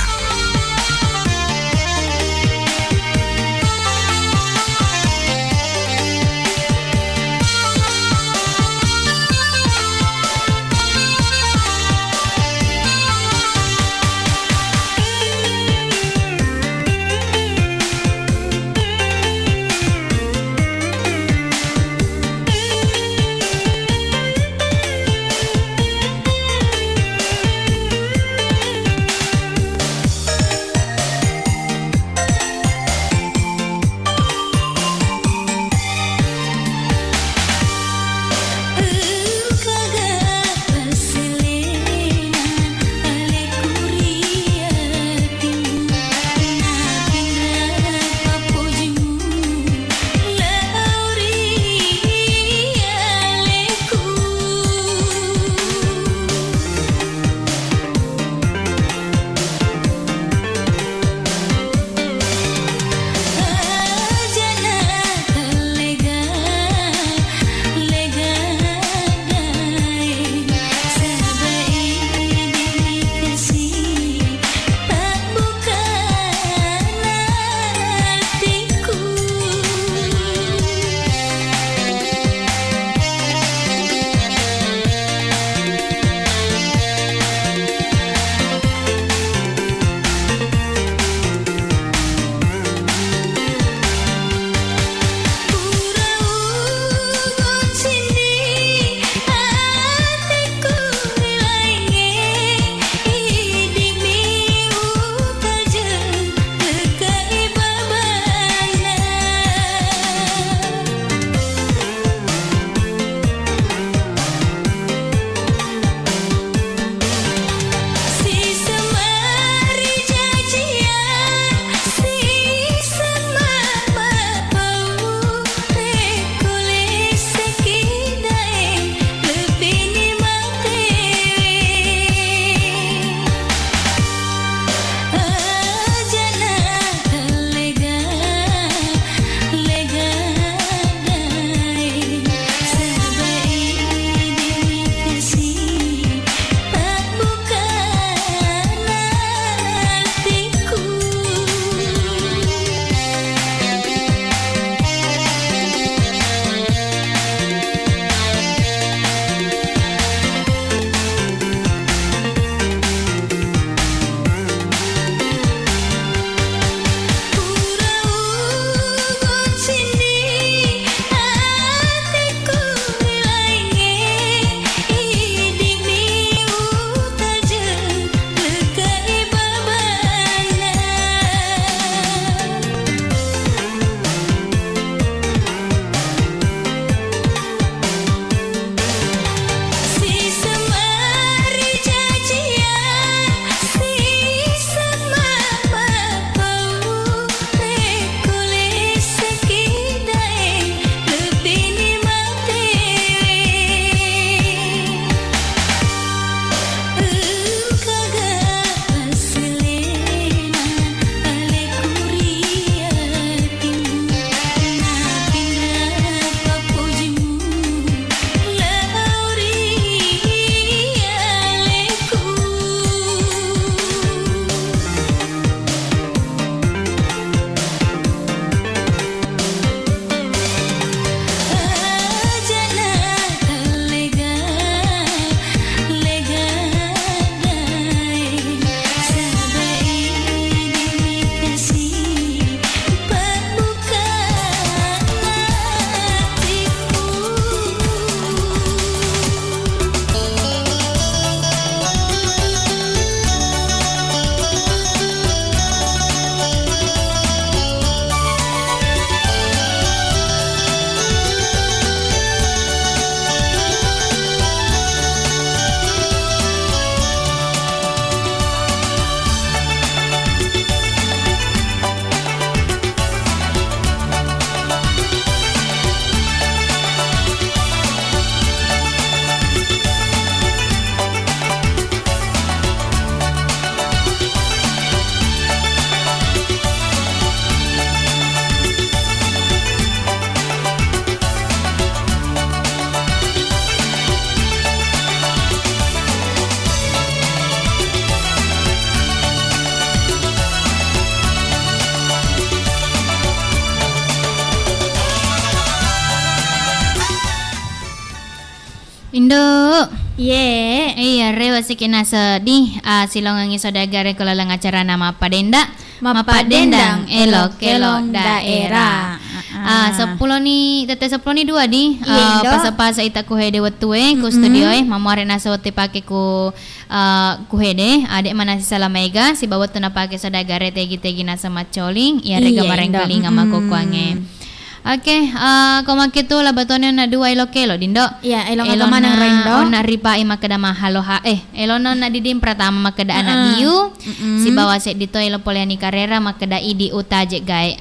Indo. Iya, rewa sikina sedih. Silongangi saudagar kelalang acara nama Padenda. Mapadendang elok daerah. 10 ni tete 10 ni 2 di. Pas-pas ita ku hede wetue ku studio mamuare nasa wete pake ku hede adek mana si salamega si bawat na pake saudagar tegi nasa macoling ya rega mareng keling ama kokwange. Oke, koma kitu labatonnya na dua elokelo dindo. Iya, elong mana rendo. Ona ripa ima kada mahalo elona na didim pratama makada anak biu. Si bawa sek dito elo poliani karera makada idi utaje gae.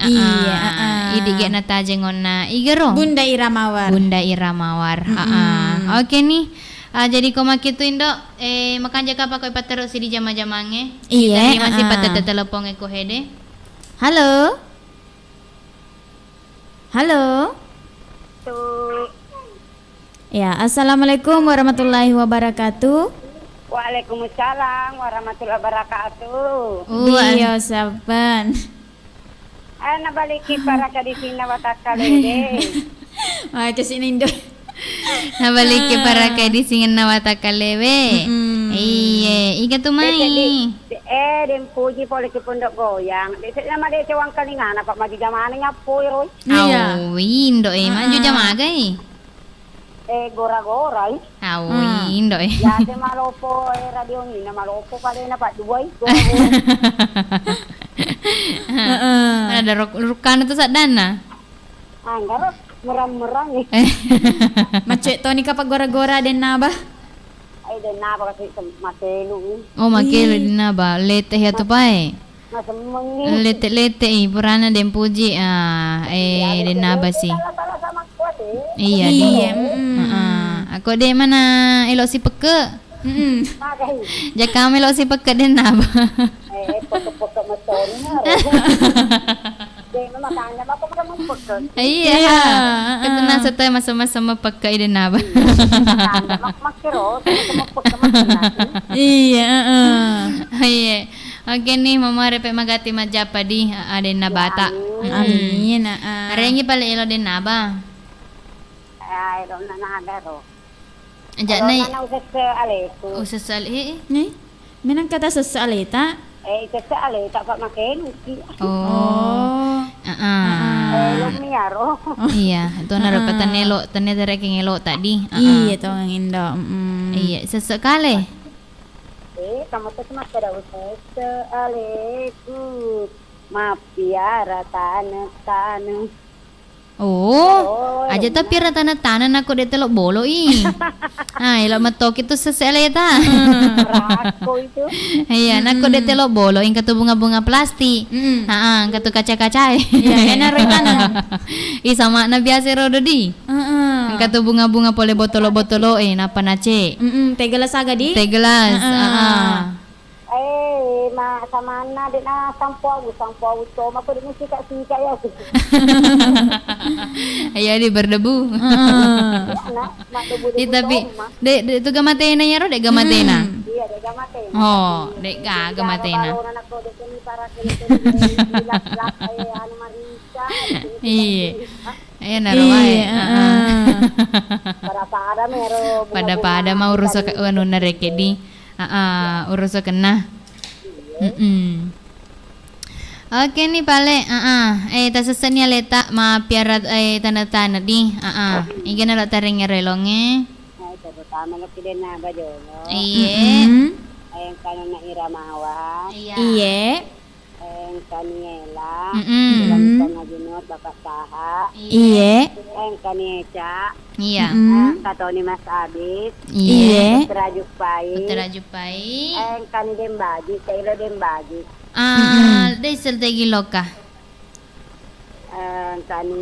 Idi ge na taje ngona igero. Bunda Iramawar. Oke nih. Jadi koma kitu indo makan jaka pa ko ipatero si di jama-jamange. Iya. Kita masih patete telepon ko hede. Halo. Ya, assalamualaikum warahmatullahi wabarakatuh. Waalaikumsalam warahmatullahi wabarakatuh. Iya, saban. Ana baliki para ka di sina watakalede. Kesini Indo. Nabaliki para ka di singin na watakalewe. Iya, ika tumai. Den puji pole ki pondok goyang. Desa nama desa wang kalingana pak maju jamane nyapoy roy. Indo maju jamaga gora-gora Indo Ya te malopo radio ni na malopo kali na pak duway. Ada rukan itu sadana. Anggar merang-merang ni. Macet to ni kapag gora-gora den naba. Ay den naba kasi matelu. Oh, makelo din na ba? Lete ya to pa Masemeng ni. Lete purana den puji den na ba si. Iya. Ako de mana elo si peke. Jaka melo si peke den na ba. Peke motor na. Dena makanya bapak kamu peke. Iya. Ketena setay sama-sama peke den na ba. Makiro sama peke makina. Iya. Oke nih mama repe magati majapa di aden nabata. Amin. Rengi pala elo den naba. Ay, ro na nagaro. Ajak nai. Usas aleku. Nih. Minang kata sesaleta. Sesaleta pak makin. Oh. Lumiaro. Iya, itu narupa tanelo, tanedere ngelo tadi. Iya, to ang Indo. Iya, sesekali. Kamu tuh cuma pada sesaleta. Mapiara tanah. Oh, aja tapi rata-rata aku dete lo bolo ilo matok itu seseleta. Rako itu. Iya, aku dete lo bolo ing katu bunga-bunga plastik. Katu kaca-kaca. Iya, enak retana. Sama na biasa rodo di. Katu bunga-bunga pole botolo-botolo napa nace. Tegelas aga di. Tegelas. Sama na din na sampo to mako din sika ya. Iya di berdebu. Tapi dek itu gamatena ya ro dek gamatena. Iya dek gamatena. Oh, dek gamatena. Iya. Ayo narawai. Pada mau rusak anu nareke di. Urus kena. Oke nih pale, tasesenya leta ma piara tanda-tanda di, ingin lo taring relonge. Terutama kiden na bajono. Iya. Ayang kanona Iramawan. Iya. Ayang kaniela. Dalam kanajunot bapak Taha. Iya. Ayang kanieca. Iya. Katoni Mas Abis. Iya. Terajupai. Ayang kani Dembaji, Taylor Dembaji. Dai seltegi loka. Kani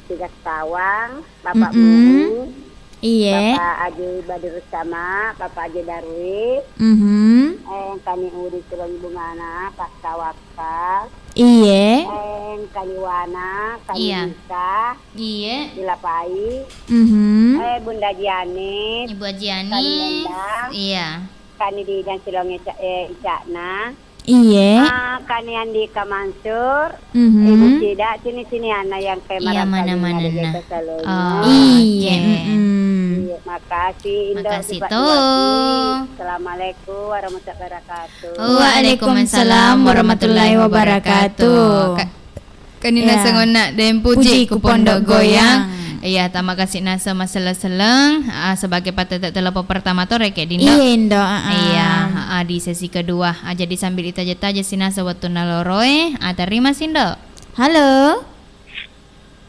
Tigas Tawang, Bapak Mu. Iya. Bapak Aji Badir sama, Bapak Aji Darwi. Kani Udi Tulung Bungana, Pasca Wakal. Iya. Kani Wana, Kani Nisa. Iya. Dilapai. Bunda Janet. Ibu Janet. Kani Lendang. Iya. Kani di dan Silong Icakna. Iya. Kani Andika Mansur. Ibu Cida, sini anak yang kayak iya, mana-mana. Iya. Makasih Indo. Makasih Pak toh. Duati. Assalamualaikum warahmatullahi wabarakatuh. Waalaikumsalam warahmatullahi wabarakatuh. Kanina sengona dan puji ku pondok goyang. Iya, terima kasih nasa masalah seleng sebagai patut telepon pertama tu rek Dinda. Indo. Iya, di sesi kedua. Jadi sambil ita jeta aja sinasa waktu naloroe. Terima Sindo. Halo.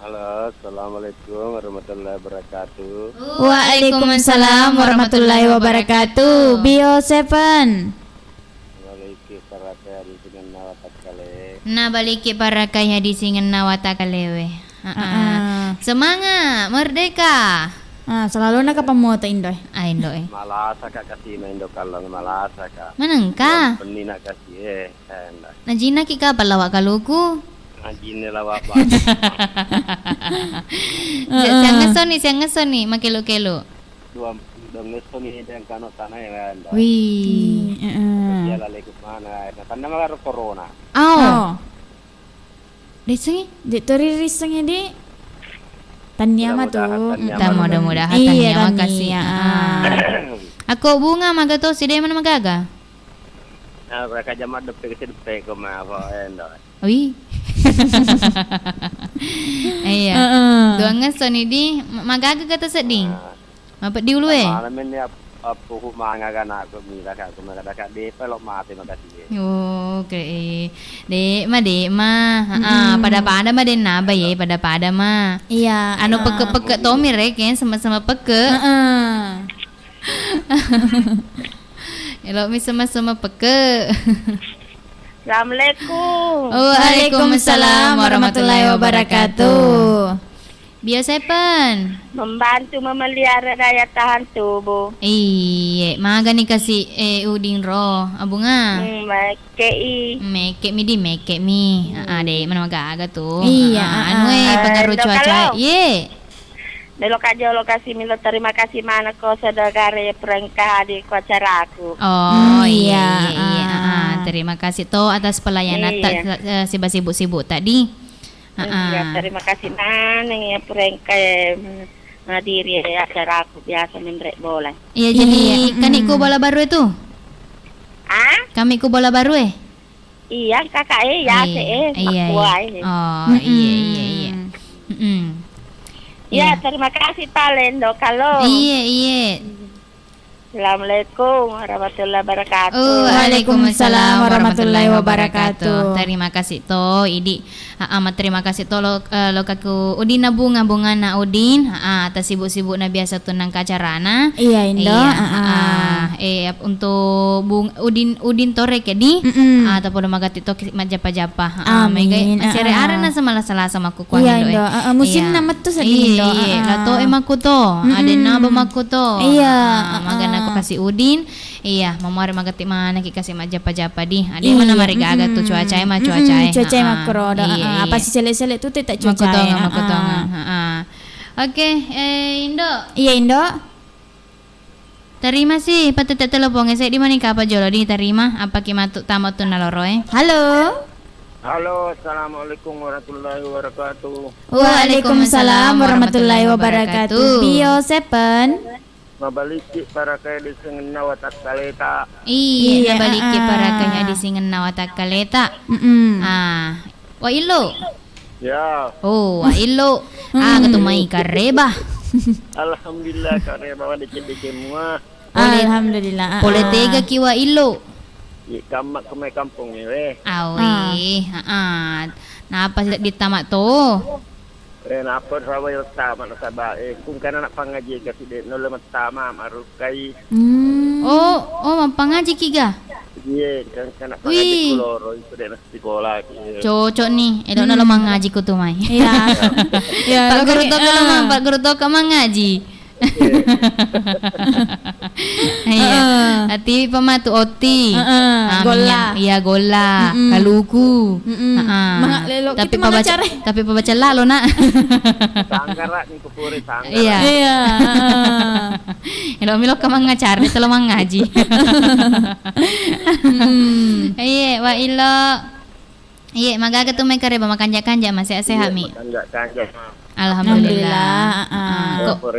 Halo, assalamualaikum warahmatullahi wabarakatuh. Waalaikumsalam warahmatullahi wabarakatuh. Bio 7. Na baliki para kaya di singen nawata kalewe. Semangat merdeka. Selalu nak apa mau tak Indo? Indo Malasa kak kasih main do kalong malasa kak. Manengka? Penina kasih Najina kika palawak kaluku. Najina lawak ba. Siang ngesoni makelo-kelo. Dua ngeso ni dan kano tanah ya. Wih. Dia lali ke mana? Karena malah corona. Desengi, tori risengi di. Tanya mah tuh. Mudah-mudahan tanya makasih. Aku bunga magato si dia mana magaga? Mereka jamat depe ke apa endo. Wih. Iya. Dua ngeso ni di magaga kata seding. Mapat di ulu Malam ini aku manga kan aku mila kak aku mila kak di pelok mati makasih. Oke. Dek mah. Pada mah den naba ye pada mah. Iya. Anu peke Tommy rek kan sama peke. Elok mi sama peke. Assalamualaikum. Waalaikumsalam warahmatullahi wabarakatuh. Biasa pen Membantu memelihara daya tahan tubuh. Iya, maga nih kasih udin ro abunga. Meke mi. Dek mana maga aga tuh. Iya. Anu pengaruh cuaca. Ye. Delo kajo lokasi milo terima kasih mana ko saudara perengkah di acaraku. Oh iya. Terima kasih toh atas pelayanan sibuk-sibuk tadi. Ya, terima kasih yang perengkah menghadiri acara aku biasa menrek bola. Iya jadi kaniku bola baru itu. Kami ku bola baru Iya kakak ya iya. Oh iya. Ya terima kasih Pak Lendo kalau. Iya. Assalamualaikum warahmatullahi wabarakatuh. Waalaikumsalam warahmatullahi wabarakatuh. Terima kasih to idi. Amat terima kasih to lo kaku udin na bunga na udin. Atas sibuk-sibuk na biasa tunang kacarana. Iya Indo. Untuk udin torek di. Ataupun magati to majapa-japa. Amin. Sere arena sama sama ku kuan Indo. Musim nama tu sedih Indo. Iya. Lato emaku to. Ada naba maku to. Iya. Magana aku kasih udin. Iya, mamare magati mana ki kasih majapa-japa di. Ada mana mari gaga tuh cuaca cuaca makro. Apa sih selek-selek tu tak cuaca. Makutonga. Oke, Indo. Iya Indo. Terima sih, patut telepon saya di mana kapa jolo di terima apa ki matu tamat tu naloroe. Halo, assalamualaikum warahmatullahi wabarakatuh. Waalaikumsalam warahmatullahi wabarakatuh. Bio 7. Mabaliki para kaya di singen nawatak kaleta. Iya, nabaliki para kaya di singen nawatak kaleta. Wa ilo. Ya. Oh, wa ilo. Ketumai kareba. Alhamdulillah kareba wa dicet semua. Alhamdulillah. Poletega ki wa ilo. Kamak kemai kampung ni weh. Awi, Napa sih ditamak tu? Napa sawa yo tamat sabah kung kana nak pangaji kasi de nolo matama marukai. Oh, pangaji kiga. Iya, kan kana pangaji koloro itu de nak sekolah. Cocok nih, elok nolo mangaji ku tu mai. Iya. Ya, Pak Guru Toka mangaji. Iya. Ati pematu oti. Gola. Iya gola. Kaluku. Tapi pembaca lalo nak. Sanggara ni kupuri sanggara. Iya. Elo milo ka mangacar ni telo mangaji. Iya, wa ilo. Iya, magaga tu may kareba makanja-kanja masih sehat mi. Kanja. Alhamdulillah. kok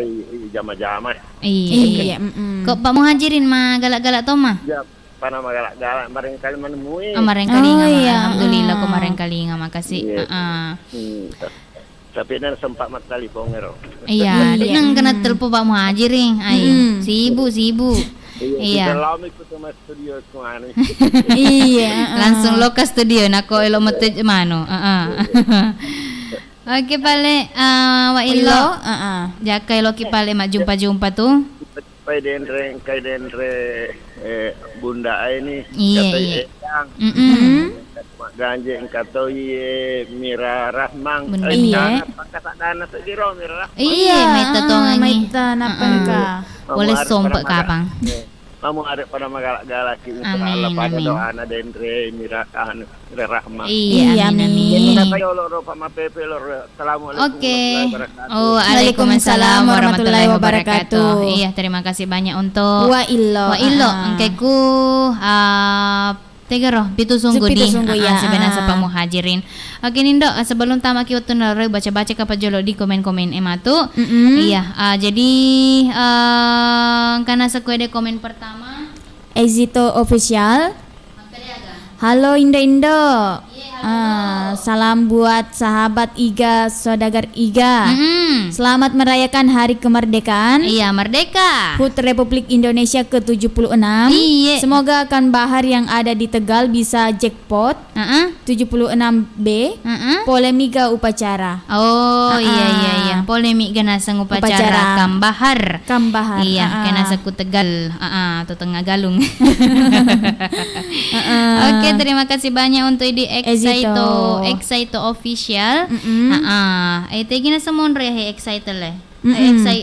jama-jama. Iya. Kok Pak Muhajirin mah galak-galak toh mah? Ya, pana galak-galak barangkali menemui. Barangkali alhamdulillah kok barangkali makasih. Tapi nan sempat mat telepon ngero. Iya, nang kena telepon Pak Muhajirin. Sibuk. Iya. Kita lama ikut sama studio kemana. Iya. Langsung lo ke studio nako elo mete mano. Oke pale wa ilo. Jaka elo ki pale mak jumpa tuh. Kai dendre bunda ini iya. Ganje engkau Mira Rahmang. Iya. Kata dana segiro Mira Rahmang. Iya, meta tongangi. Meta napalka. Boleh sompek kapang. Kamu ada pada magalak-galak untuk Allah pada doa na dendre Mira Rahmang. Iya, amin. Jadi loro Pak Pepe loro. Assalamualaikum warahmatullahi wabarakatuh. Waalaikumsalam warahmatullahi wabarakatuh. Iya, terima kasih banyak untuk Wa illo. Engkeku Tegero, pitu sungguh di sebenarnya Pak Muhajirin. Oke Nindo, sebelum tamak waktu naro baca-baca kapal jolo di komen-komen ematu. Iya, jadi karena sekuede komen pertama. Exito official. Halo Indo. Salam buat sahabat Iga, saudagar Iga. Selamat merayakan Hari Kemerdekaan. Iya, merdeka. HUT Republik Indonesia ke-76. Iya. Semoga Kang Bahar yang ada di Tegal bisa jackpot 76B. Polemika upacara. Oh, iya. Polemik ganasang upacara Kang Bahar. Iya, ganasang ku Tegal. Atau Tengah Galung. Oke, terima kasih banyak untuk di Excito official. Ite gina semon re Excito le.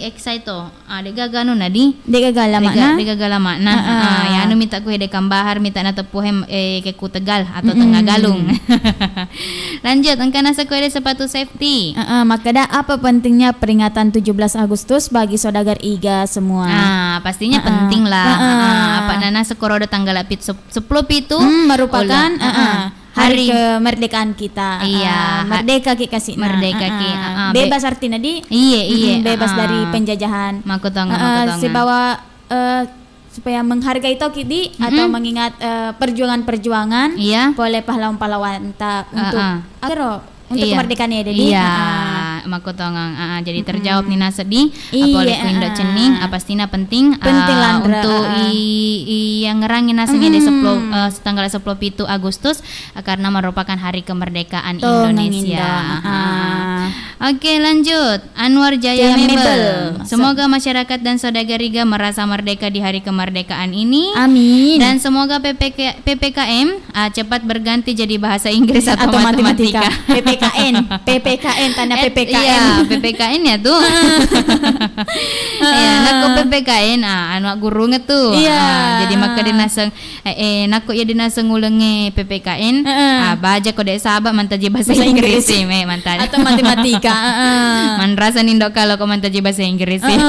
Excito. De gagano na di. De gagalama na. Ya anu minta ku de Kambahar minta na tepuhem ke ku Tegal atau Tengah Galung. Lanjut, engka nasa ku de sepatu safety. Makada apa pentingnya peringatan 17 Agustus bagi saudagar Iga semua? Pastinya penting lah. Apa nana sekorodo tanggal 10 pitu merupakan hari kemerdekaan kita. Iya, merdeka ki kasih. Merdeka ki. Bebas artinya di. Iya. Bebas dari penjajahan. Makutong. Sebawa supaya menghargai toki di atau mengingat perjuangan-perjuangan. Iya. Boleh pahlawan-pahlawan untuk kemerdekaan ya jadi. Iya. Makutongang jadi terjawab Nina sedih apalagi Indo cening pastina penting untuk yang ngerangin nasanya di tanggal 10 Agustus karena merupakan hari kemerdekaan Indonesia. Oke, lanjut. Anwar Jaya Mebel. Semoga masyarakat dan saudagar Iga merasa merdeka di hari kemerdekaan ini. Amin. Dan semoga PPKM cepat berganti jadi bahasa Inggris atau matematika. PPKN tanda PPKN. Iya, PPKN ya tuh. Ya, naku PPKN anak guru ngetu. Jadi maka dinaseng naku ya dinaseng ulenge PPKN. Baca kode sahabat mantaji bahasa Inggris sih, mantan. Atau matematika. Man rasa nindo kalau kau mantaji bahasa Inggris sih.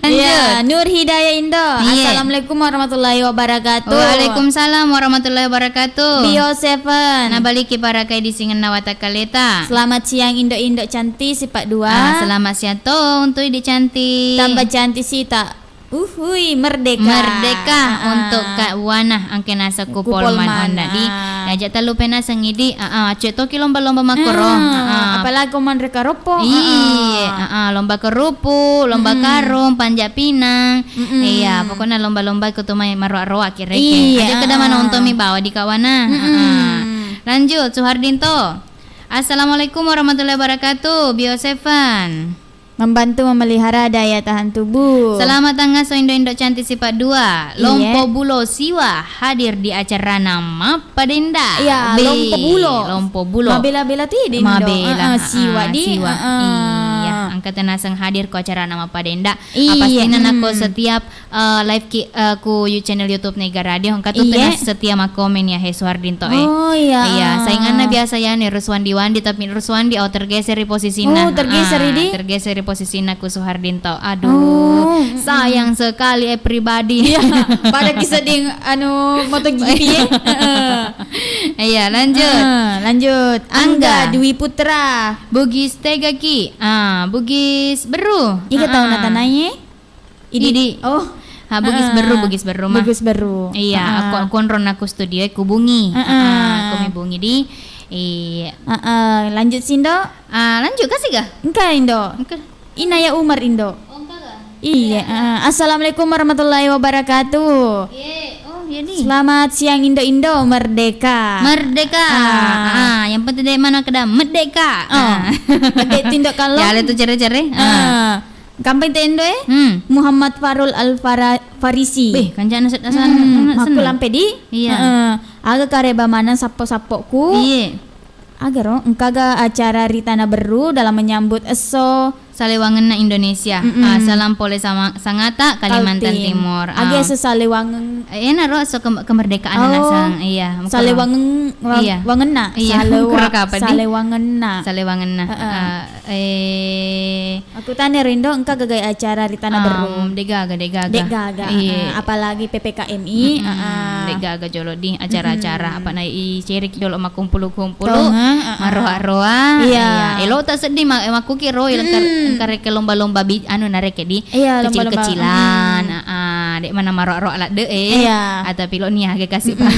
Iya, Nur Hidayah Indo. Assalamualaikum warahmatullahi wabarakatuh. Waalaikumsalam warahmatullahi wabarakatuh. Bio 7. Nabaliki para kai di Singen Nawata Kaleta. Selamat siang Indo cantik si Pak 2. Selamat siang toh untuk Ide cantik. Tambah cantik sih tak. Merdeka untuk Kak Wana angke nasa kupolman onda di ajak talu pena sengidi ceto ki lomba-lomba makoro apalagi koman reka ropo lomba kerupu lomba karung panjat pinang iya pokoknya lomba-lomba kutumai maroa-roa kireke aja kada mana untuk mi bawa di kawana. Lanjut Suhardinto. Assalamualaikum warahmatullahi wabarakatuh. Bio 7 membantu memelihara daya tahan tubuh. Selamat tanggal Indo cantik sifat 2. Lompo Bulo Siwa hadir di acara nama Padenda. Iya, Lompo Bulo. Mabela-bela ti Siwa di. Iya, angkatan nasang hadir ke acara nama Padenda. Pastinya aku setiap live ku channel YouTube Nega Radio angkat tuh setiap komen ya Suhardinto Oh iya. Iya, saingannya biasa ya nih Ruswandi tapi Ruswandi tergeser di posisinya. Tergeser di posisinya ku Suhardinto. Aduh, sayang sekali pribadi. Pada kisah ding MotoGP. Iya, lanjut. Angga Dwi Putra. Bugis Tegaki. Bugis Beru. Ika tahu natananya? Idi. Oh. Bugis Beru mah. Bugis Beru. Iya, aku konron aku studio aku bungi. Aku bungi di lanjut Sindo. Lanjut kasih gak? Engkau Indo. Inaya Umar Indo. Iya. Assalamualaikum warahmatullahi wabarakatuh. Iya nih. Selamat siang Indo Merdeka. Yang penting dari mana kedam merdeka. Pakai tindak kalau. Ya itu cere-cere. Gampang tendo Muhammad Farul Farisi. Kancana Aku lampe di. Iya. Aga kareba mana sapo-sapoku. Iya. Agaro engkaga acara Ritana Beru dalam menyambut eso Salewangen na Indonesia. Salam pole sama Sangata Kalimantan Timur. Age eso Salewangen. Naro so kemerdekaan na sang iya. Salewangen wangenna. Iya. Salewangenna. Aku tanya Rindo engka gagay acara Ritana Beru. Degaga. Iya. Apalagi PPKMI. Degaga jolo di acara-acara apa na i-cerik jolo makumpul-kumpul. Maroa-roa. Iya. Elo tak sedih makuki ro karek lomba-lomba nareke di kecil-kecilan. Dek mana maro-ro alat de atau pilot nih agak kasih pak.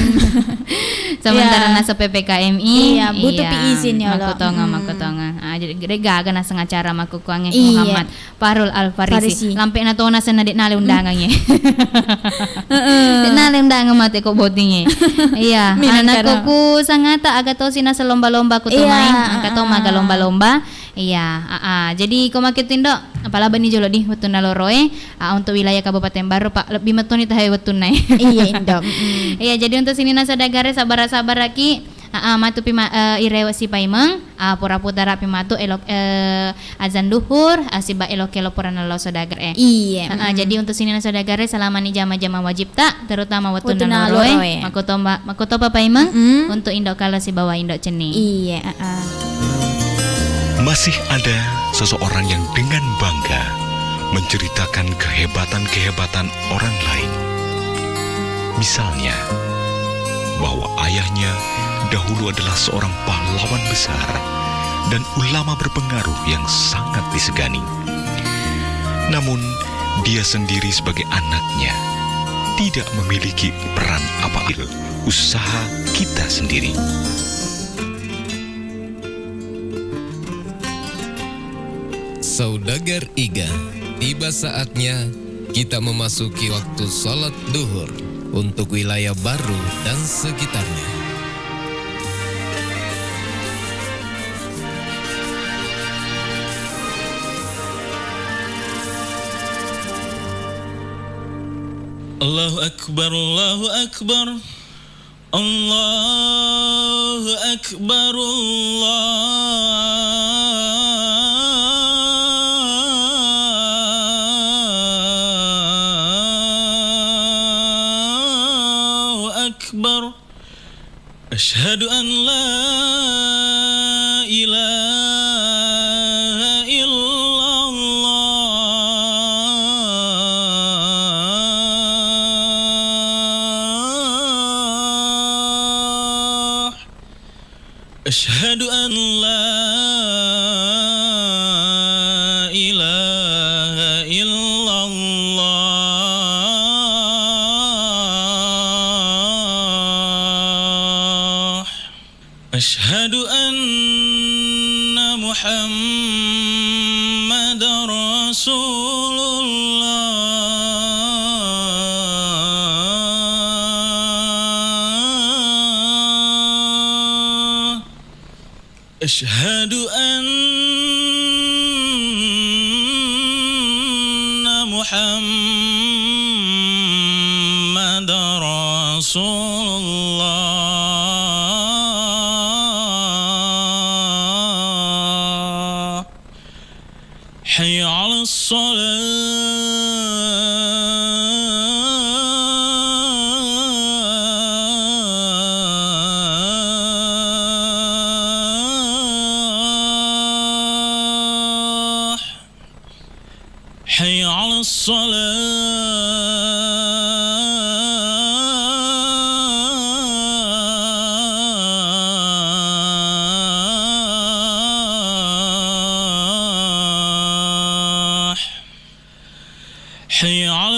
Sementara nasa PPKMI butuh izin ya lo. Makotonga. Jadi gaga nasa ngacara makukuange Muhammad Farul Al-Farisi. Lampe na to nasa dek nale undangannya. Dek nale undangan mate ko botingnya. Iya. Anak ku sangata agak to sina lomba-lomba ku tumain. Angkat to maga lomba-lomba. Iya, jadi komakitin dok, apalah bani jolo di wetun naloroe untuk wilayah Kabupaten Baru Pak lebih metun itu hai wetun nai. Iya indok. Iya, jadi untuk sini nasa dagare sabar lagi, matu pima irewa si paimeng, pura putara pimatu elok azan duhur, siba elok kelo pura nalo sodagar Iya. Jadi untuk sini nasa dagare selama ni jama-jama wajib tak, terutama wetun naloroe, makotopa paimeng untuk indok kala si bawa indok ceni. Iya. Masih ada seseorang yang dengan bangga menceritakan kehebatan-kehebatan orang lain. Misalnya, bahwa ayahnya dahulu adalah seorang pahlawan besar dan ulama berpengaruh yang sangat disegani. Namun, dia sendiri sebagai anaknya tidak memiliki peran apa-apa usaha kita sendiri. Saudagar Iga, tiba saatnya kita memasuki waktu sholat duhur untuk wilayah Baru dan sekitarnya. Allahu Akbar, Allahu Akbar, Allahu Akbar, Ashhadu an la ilaha illallah. Ashhadu an la ilaha illallah. Ashhadu anna Muhammadar Rasulullah. Ashhadu anna Muhammadar Rasulullah. حي على الصلاة حي على الصلاة حي على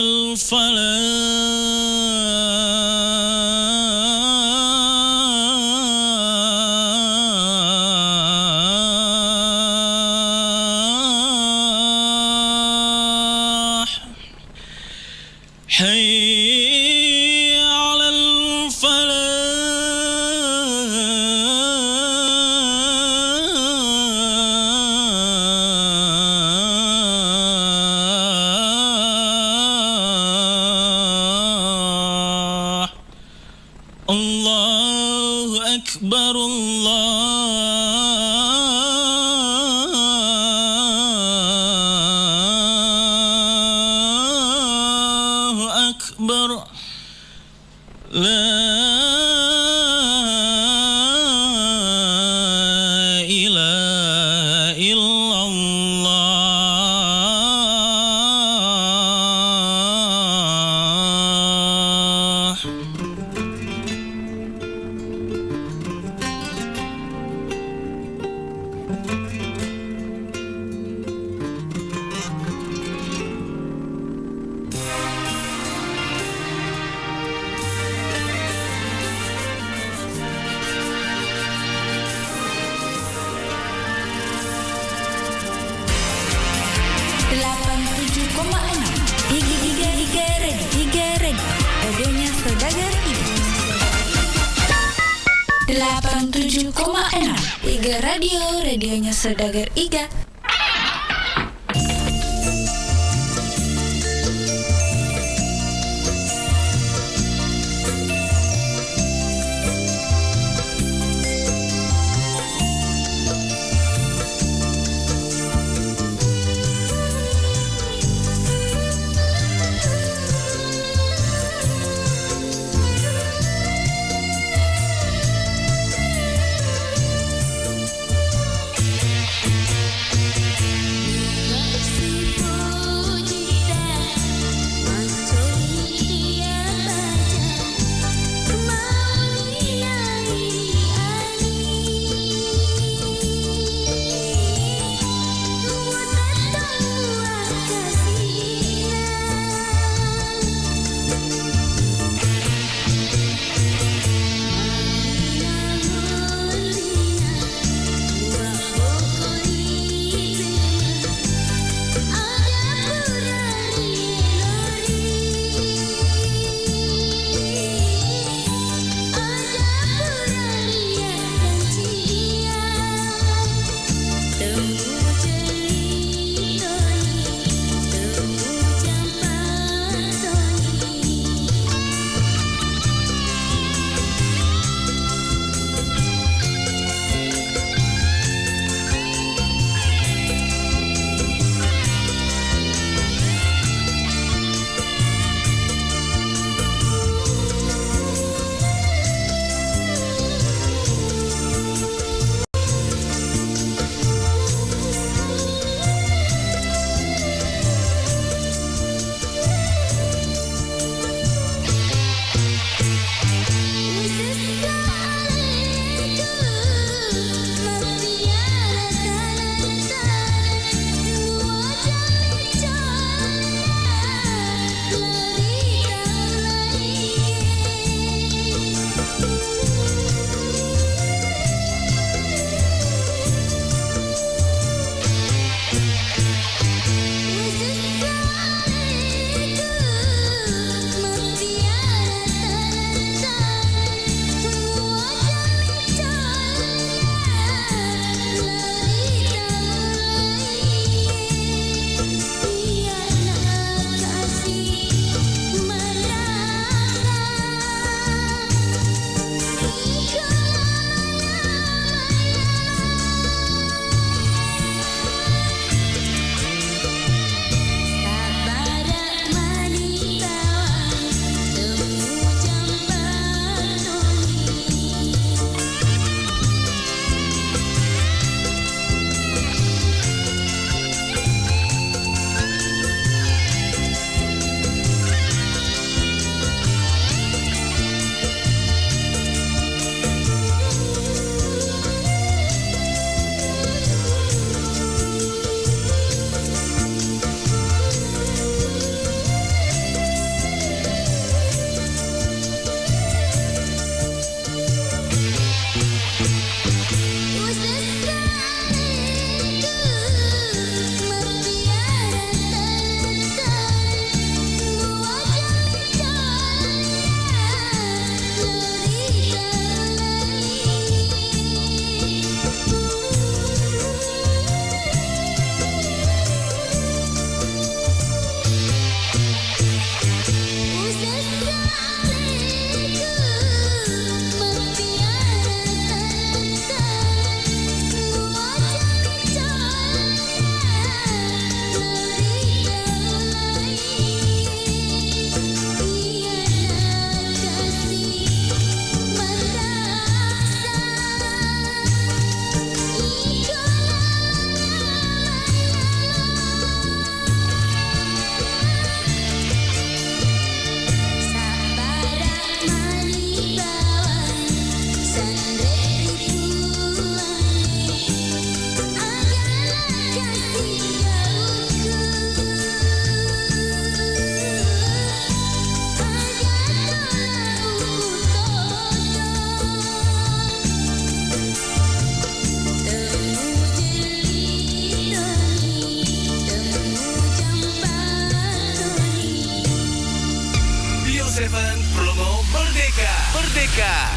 الفلاح حي على الفلاح الله أكبر الله أكبر لا إله إلا الله Radionya Saudagar Iga. 87,6 Iga Radio, radionya Saudagar Iga.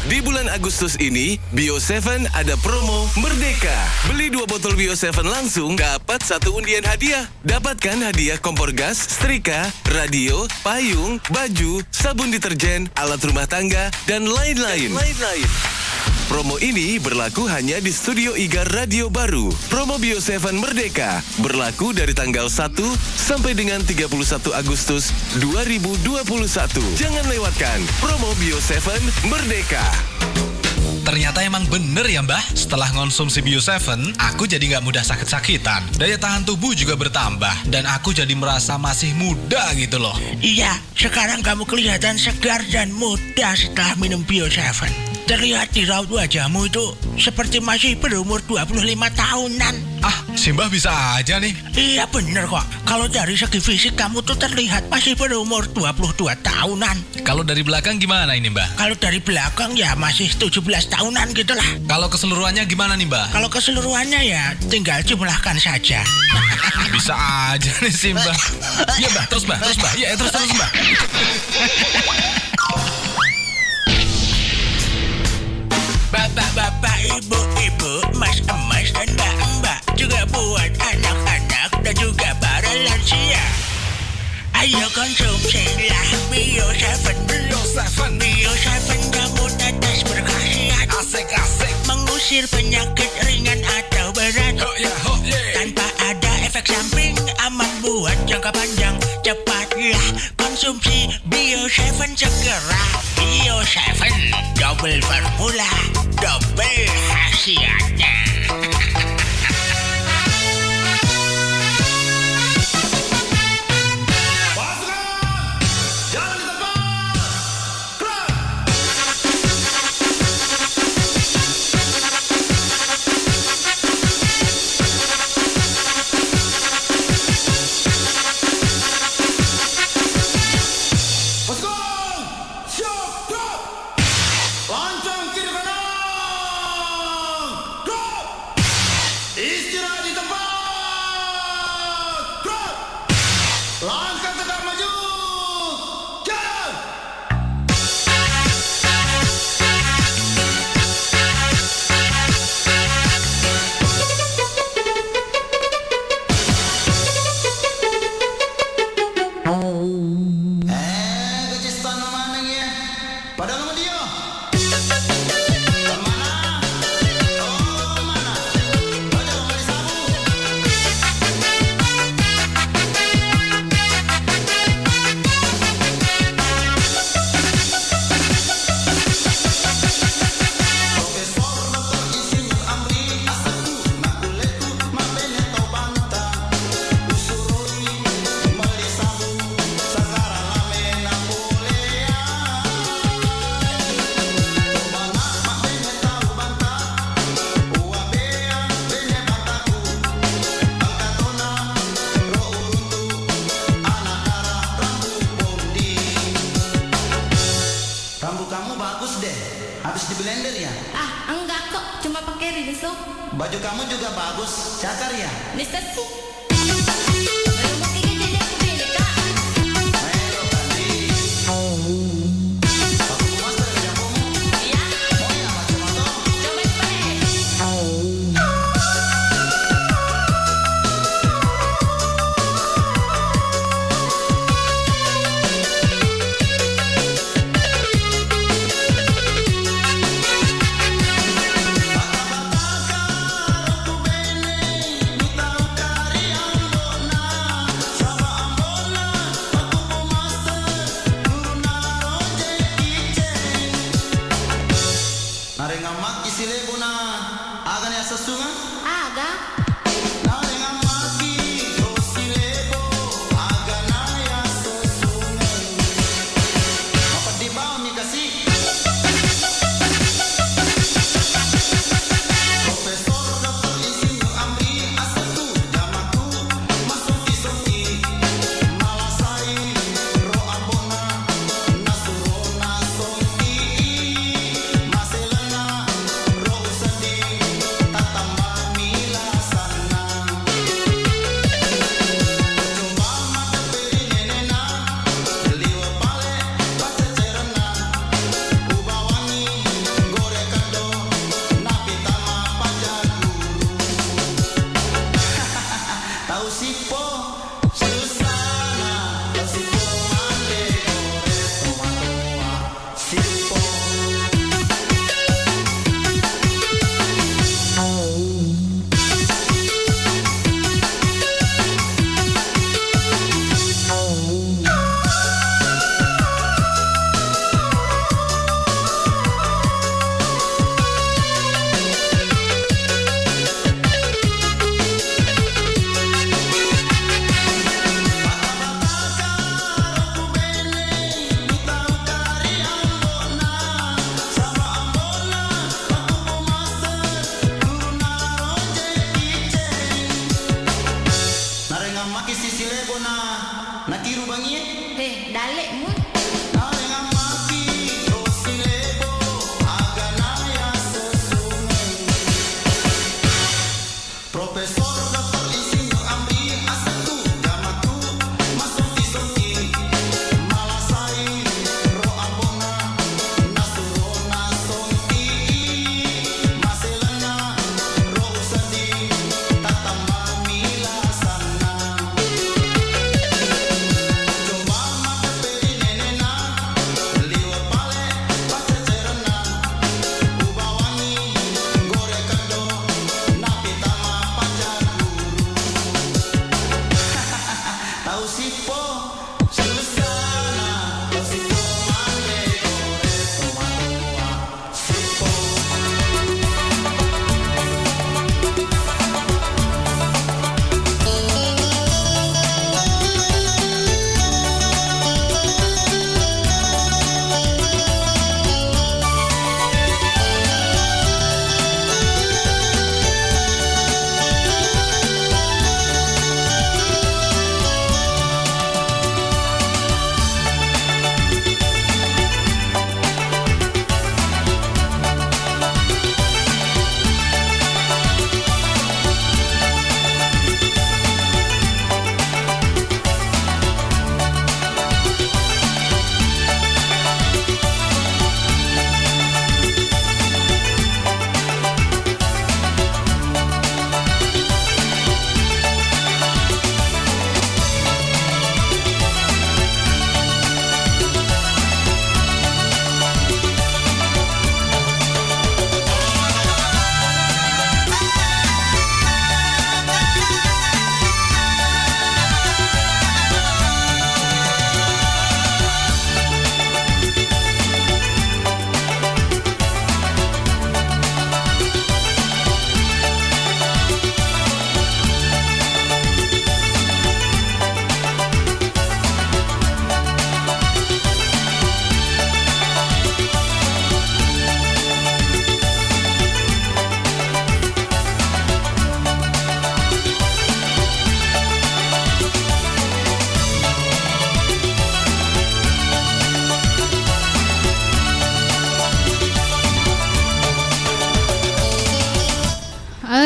Di bulan Agustus ini, Bio 7 ada promo Merdeka. Beli 2 botol Bio 7 langsung, dapat 1 undian hadiah. Dapatkan hadiah kompor gas, setrika, radio, payung, baju, sabun deterjen, alat rumah tangga, dan lain-lain. Promo ini berlaku hanya di Studio Igar Radio Baru. Promo Bio 7 Merdeka berlaku dari tanggal 1 sampai dengan 31 Agustus 2021. Jangan lewatkan promo Bio 7 Merdeka. Ternyata emang bener ya Mbah, setelah ngonsumsi Bio 7, aku jadi nggak mudah sakit-sakitan. Daya tahan tubuh juga bertambah, dan aku jadi merasa masih muda gitu loh. Iya, sekarang kamu kelihatan segar dan muda setelah minum Bio 7. Terlihat di raut wajahmu itu seperti masih berumur 25 tahunan. Ah, si Mbah bisa aja nih. Iya bener kok, kalau dari segi fisik kamu tuh terlihat masih berumur 22 tahunan. Kalau dari belakang gimana ini Mbah? Kalau dari belakang ya masih 17 tahunan gitu lah. Kalau keseluruhannya gimana nih Mbah? Kalau keseluruhannya ya tinggal jumlahkan saja. Bisa aja nih si Mbah. Iya Mbah, terus Mbah. Iya terus Mbah. Bapak-bapak, ibu-ibu, mas-emas dan mbak-mbak, juga buat anak-anak dan juga para lansia. Ayo konsumsilah Bio 7. Bio 7 kamu tetes berkhasiat. Asik. Mengusir penyakit ringan atau berat. Tanpa ada efek samping, aman buat jangka panjang. Cepatlah konsumsi Bio 7 segera. Bio 7 double formula, double khasiatnya. Baju kamu juga bagus, cakar ya? Mister sih. Bata-bata karo tu bene, nakiru bangi dalek mu. Profesor Dr. Insinyur Amri Asatu Gamatu Masuki Sonki Malasai Roabona Nasurona Sonki Maselana Rousadi Tatama Milasana Coba mateperi nenena Liwat pale pacecerena Ubawangi gorekando Napitama Tahu sipo selusana tahu sipo mane gore tomatua sipo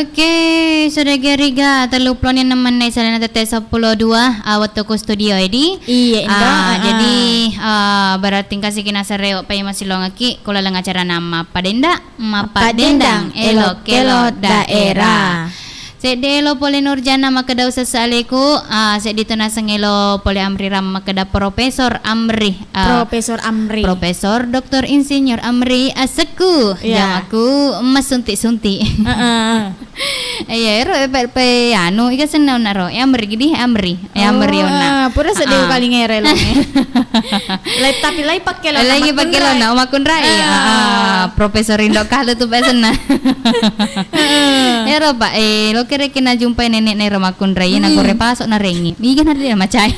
Oke, sudah geriga terluplon yang nemen sa na tete 10 awat ko studio edi. Iya, jadi berarti kasih kina sareo pa masilong aki kula lang acara nama padenda mapadendang elok-elok daerah. Sedelo pole Nurjana makada usasaleku sedito na sangelo pole Amri Ram makada Profesor Amri Profesor Dr. Insinyur Amri Aseku jamaku mas sunti-sunti ro pe anu ika senau naro Amri gidi Amri ona pura sedeu kali ngere lo tapi lai pakai lo lagi pakai lo na umakun rai Profesor Indo kahlo tu pesena ro pak lo kira kena jumpai nenek nih rumah kunrai na kore pasok na rengi bigan ada dia macai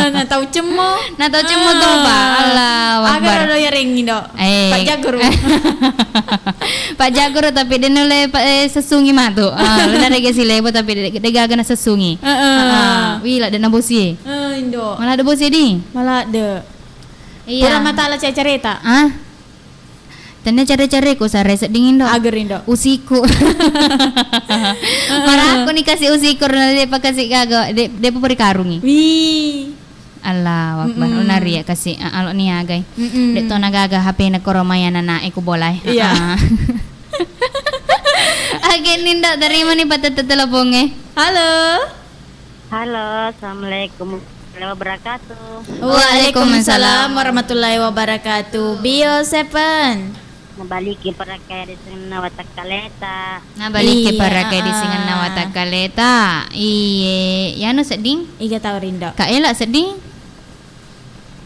na tahu cemo tuh pak Allah agar ada ya rengi dok Pak Jagoro Pak Jagoro tapi dia nule sesungi mah tuh lu dari gesi lebo tapi dia gagal na sesungi wila ada nabosi indo malah ada bosi di malah ada pura mata ala cerita tanda cara-cara ko sa reset dingin do agerin do usiku para aku nih kasih usikur na dia pa kasih gago dia pa pari karungi wi Allah wakbar unari ya kasih alo ni agay dito nagaga HP na koromayan na ko bolay iya again nindo dari mana patatelepon halo assalamualaikum wabarakatuh. Waalaikumsalam warahmatullahi wabarakatuh. Bio 7 Nabaliki para kaya di singan nawatakaleta. Nabaliki para kaya di singan nawatakaleta. Iye, yano seding? Iga tahu rindo. Kaela seding?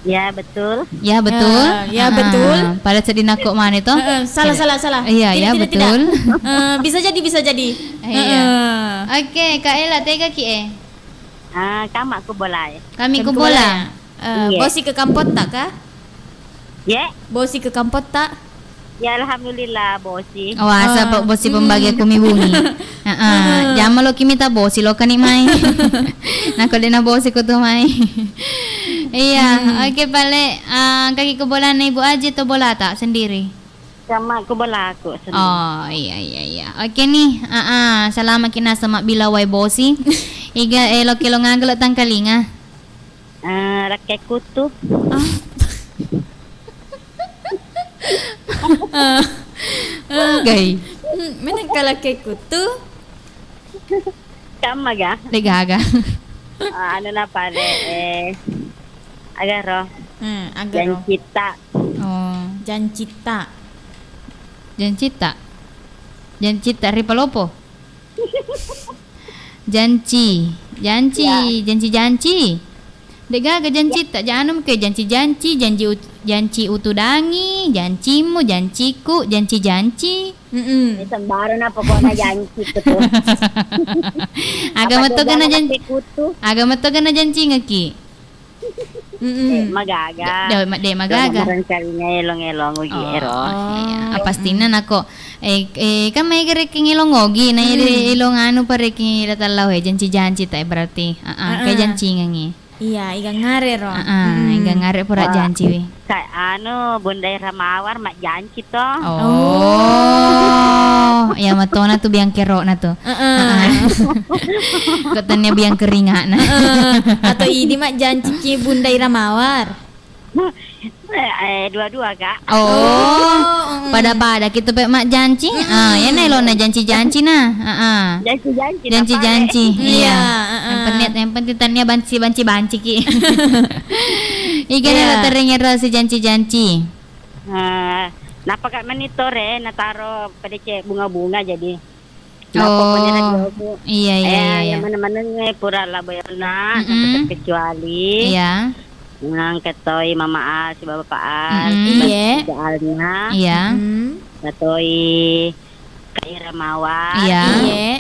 Ya betul. Ya betul. Ya betul. Pada sedih nakok mana itu? Salah. Iya, ya betul. Bisa jadi. Iya. Oke, Kaela tega kie. Kama ku bola. Kami ku bola. Bosi ke kampot tak kah? Ya. Bosi ke kampot tak? Ya alhamdulillah bosi. Wah, sa bosi pembagi aku mibungi. Jama lo kimi ta bosi lo kani mai. Nako dena bosi ko to mai. Iya, oke balik kaki ke bola nih Ibu Aji atau bola tak sendiri? Sama ke bola aku sendiri. Oh iya. Oke nih, selama kina sama bila wai bosi, iga elo kilo ngagel tang kalinga. Rakyat kutu. Gay. Mana kalau kayak kutu? Kama ga? Legaga. Ano na pare agaro. Agaro. Jancita. Oh, Jancita. Jancita ripalopo. Janci. Degaga jancita janum ke janci utudangi, jancimu, janciku, janci. Sembaro na pokoknya janci itu. Agama to gana janci ngaki. Magaga. De magaga. Elong ugi ero. Iya, pastina nako. Kan may gerek ngilong ogi na ilong anu pare king datalaw janci ta berarti. Kay janci ngangi. Iya, iga ngare ro. Iga ngare pura janci wi. Kay Bunda Ramawar mak janci to. Oh, ya matona tu biang kero na tu. Katanya biang keringa na. Atau ini mak janci ki Bunda Ramawar. Dua-dua kak. Pada kita pe mak janci. Ya na lo na janci na. Janci. Iya. Yang penting tanya banci ki. Ikan na teringin ro si janci. Napa kak menitore nataro pada bunga-bunga jadi. Iya. Yang mana-mana pura labayana terkecuali. Iya. Nang ketoi Mama Al, si Bapak Al, iya. Alnya, iya. Ketoi Kak Ramawar, iya.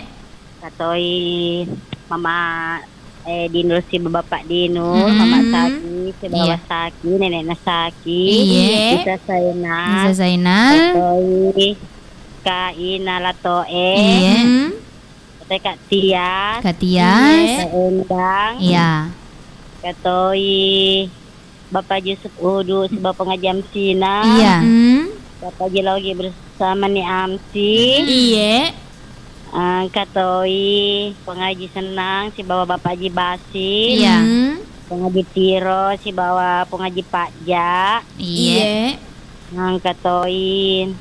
Ketoi Mama Dinur si Bapak Dinur, Mama Saki, si Bapak Saki, Nenek Saki, Bisa Zainal, Ketoi Kak Ina Latoe, Ketoi Kak Tias, Kak Endang, iya. Katoi Bapak Yusuf Udu sebab pengajam Sina. Iya. Bapak lagi bersama ni Amsi. Iya. Katoi pengaji senang si bawa Bapak Haji Basin. Iya. Pengaji Tiro si bawa pengaji Pak Ja. Iya. Katoi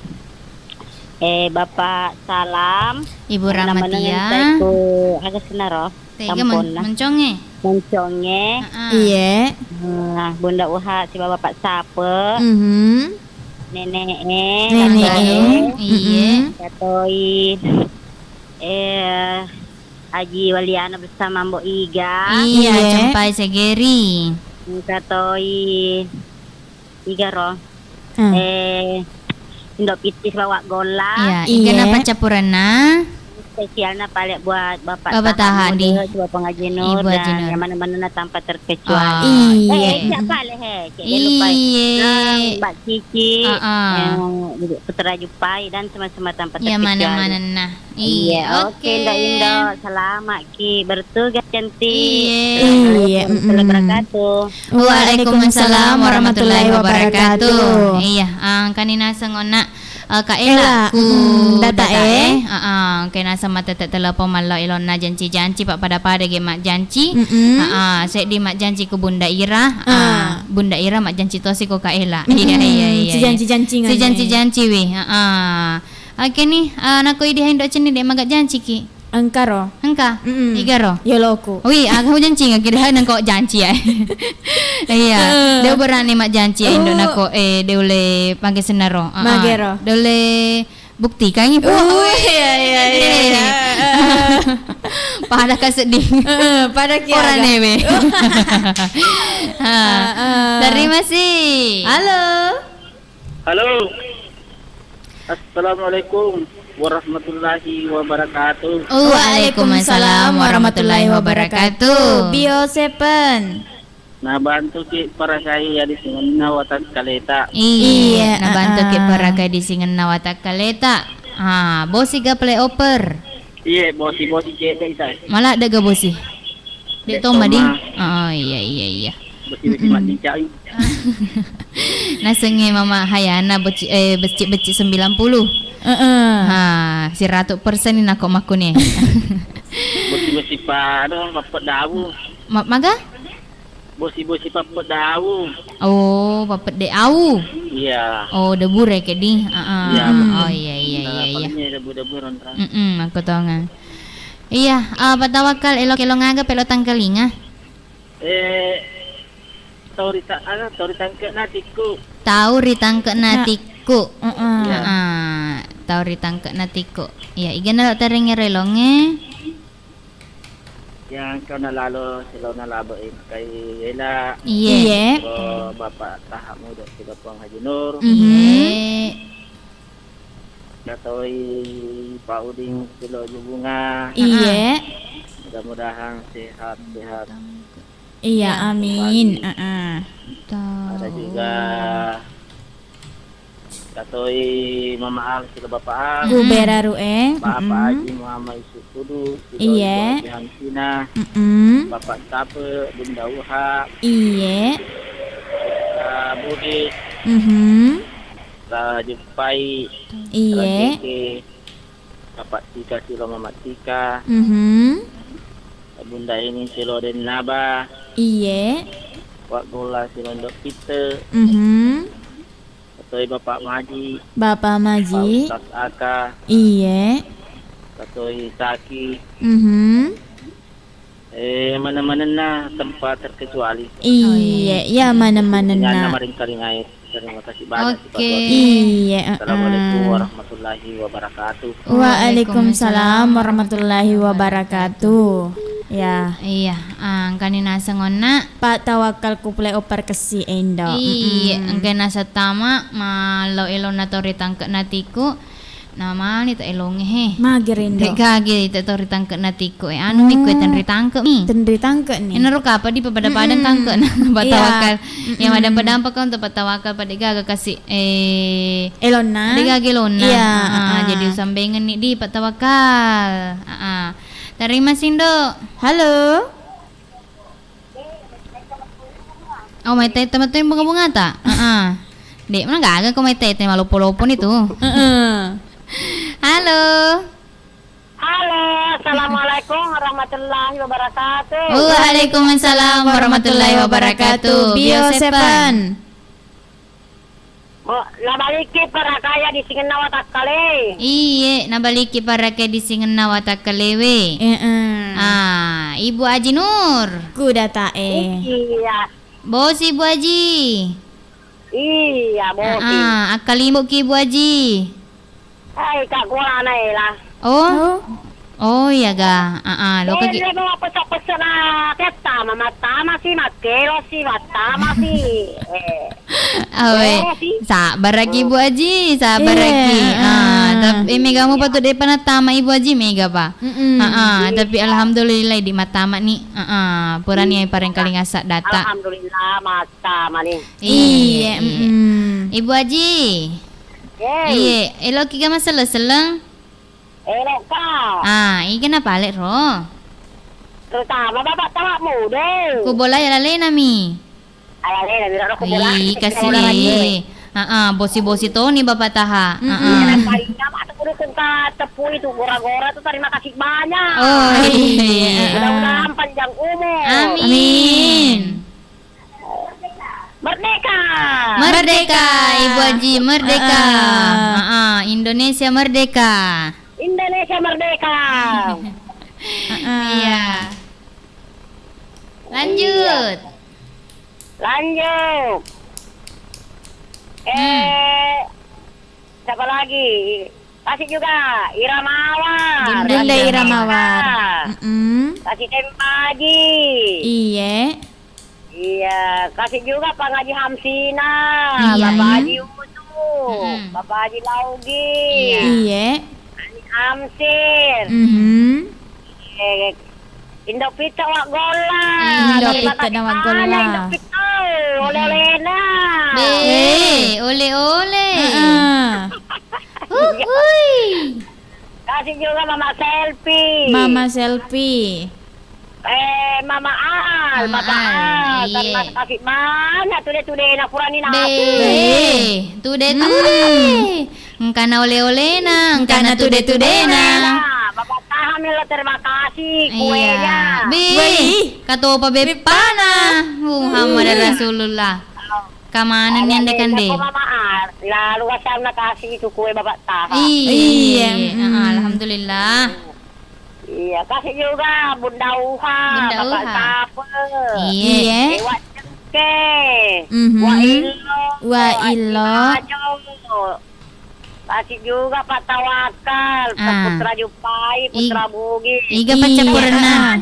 Bapak Salam. Ibu Rahmatia. Agak senaro. Tega menconge. Iya. Bunda Uha si Bapak Sape. Nenek. Iya. Katoi Haji Waliana bersama Mbok Iga. Iya, Campai Segeri. Katoi Iga ro. Indok Pitis bawa gola. Iya, Iga napa capurana? Spesialnya paling buat Bapak Tahan di Bapak Pengaji Nur dan yang mana-mana tanpa Iya. terkecuali. Siapa leh? Mbak Cici, Putra Jupai dan semua tanpa terkecuali. Ya mana-mana nah. Iya, oke Indo. Selamat Ki bertugas cantik. Iya. Waalaikumsalam warahmatullahi wabarakatuh. Iya, kanina sangona Kak Ella datae kena sama tetek telepon malau ilon na janci pak pada ge mak janci saya di mak janci ku Bunda Ira Bunda Ira mak janci tosi ku Kak Ella iya si janci wi oke nih naku ide hendo ceni de magat janci ki Engka igaro ya loku wi aku janci ngaki dah nang kok janci ya iya dia berani mak janci indo nako dia boleh panggil senaro magero dia boleh buktikan ibu iya pada kasedih pada kia orang newe terima kasih halo Assalamualaikum warahmatullahi wabarakatuh. Waalaikumsalam warahmatullahi wabarakatuh. Bio 7. Nah bantu ki para saya di Singan Nawata Kaleta. Iya, nah bantu ki para di Singan Nawata Kaleta. Bos iga play oper. Iya, bosi cek saya. Malah ada gak bosi? Dek Toma ding. Oh iya. Bosi mati cai. Nasenge mama Hayana becik 90. Ha, si 100% ni nak maku ni. Bosi pado papat dawu. Maga? Bosi papat dawu. Oh, papat dek au. Iya. Oh, debu rek di. Iya. Oh iya. Palingnya debu rontra. Aku tahu nga. Iya, patawakal elok-elok nga pelo tangkalinga. Tauri tangke natiku. Tauri tangke natiku. Tauri tangke natiku. Ya, igana lo terenge relonge. Yang kau nalalo silo nalabain kay Ela. Iya. Bapak tahap muda si Bapak Haji Nur. Iya. Datoi Pak Uding silo bunga. Iya. Mudah-mudahan sehat. Iya, amin. Ada juga Datoi Mama Al silo Bapak Al. Gubera Rue. Bapak Haji Muhammad Yusuf Kudu. Iya. Hansina. Bapak Tape Bunda Uha. Iya. Budi. Jumpai. Iya. Bapak Tika silo Mama Tika. Bunda ini silo Den Naba. Iya. Wak Gola silo Ndok Pite. Katoi Bapak Maji. Bapak Maji. Pak Ustaz Aka. Iya. Katoi Saki. Mana-mana na tempat terkecuali. Iya, ya mana-mana Dengan na. nama ringkaring air. Terima kasih banyak. Iya. Assalamualaikum warahmatullahi wabarakatuh. Waalaikumsalam warahmatullahi wabarakatuh. Ya. Iya, kanina sangona Pak tawakal ku play oper kesi endo. Iya, angkana sa tama malo elo na tori tangke natiku. Nama ni ta elonge he. Magerindo. Kage ta tori tangke natiku. Anu mi kue tenri tangke mi. Tenri tangke ni. Inaro ka pa di papada-padan tangke na patawakal. Yang madam padampak kau untuk patawakal pada gaga kasih elona. Pada gaga elona. Iya. Jadi sambengan ni di patawakal. Terima Sindo. Halo. Oh, may tete matuin bunga-bunga ta? Dek, mana gaga kau may tete malupo-lupo nito. Halo. Halo, assalamualaikum warahmatullahi wabarakatuh. Waalaikumsalam warahmatullahi wabarakatuh. Bio 7. Nabaliki para kaya di singen nawatak kali. Iye, nabaliki para kaya di singen nawatak kalewe. Ibu Haji Nur. Kuda tae. Iya. Bos Ibu Haji. Iya, bos. Akalimbo ki Ibu Haji. Hai, Kak gua aneh lah. Oh iya ga. Lo kaki. Ini mau pesa-pesa na kita mama si makelo si matama si. Sabar lagi Ibu Haji, sabar lagi. Tapi mega mo patut de panatama Ibu Haji mega pa. Tapi alhamdulillah di matama ni. Purani ay pareng kaling asak data. Alhamdulillah matama ni. Iya. Ibu Haji. Iya, elo ki ga masalah-salang. Elok ka. Ikan apa palet ro? Terutama bapak tamak muda. Ku bola ya lale nami. Lale nami ro ku bola. Kasih. Bosi-bosi to ni bapak taha. Paling mak tu kudu kenta tepui tu gora-gora tu terima kasih banyak. Oh iya. Mudah-mudahan panjang umur. Amin. Merdeka. Merdeka, Ibu Haji, merdeka. Indonesia merdeka. Indonesia merdeka. Iya. Lanjut. Siapa lagi? Kasih juga Ira Mawar. Bunda Ira Mawar. Kasih Tempaji. Iya, kasih juga Pak Haji Hamsina, Bapak Haji Utu, Bapak Haji Laugi. Iya. Amsir. Indok Pita wak gola. Indok Pita wak gola. Indok Pita oleh-olehna. Ole-ole. kasih juga Mama Selfie. Mama Selfie. Mama Al, Papa Al. Terima kasih mana tude na kurani na aku. Tude. Engkana oleh-oleh na, engkana tude na. Bapak Tahamil terima kasih kuenya. Kato pa bepana. Muhammad Rasulullah. Kamanan yang dekan deh. Mama Al, lalu asal na kasih itu kue Bapak Taham. Iya. Alhamdulillah. Iya, kasih juga Bunda Uha, Bapak Tape. Iya. Wak Cengke. Wa Ilo. Kasih juga Pak Tawakal, Pak Putra Jupai, Putra Bugis. Iga pacapurna.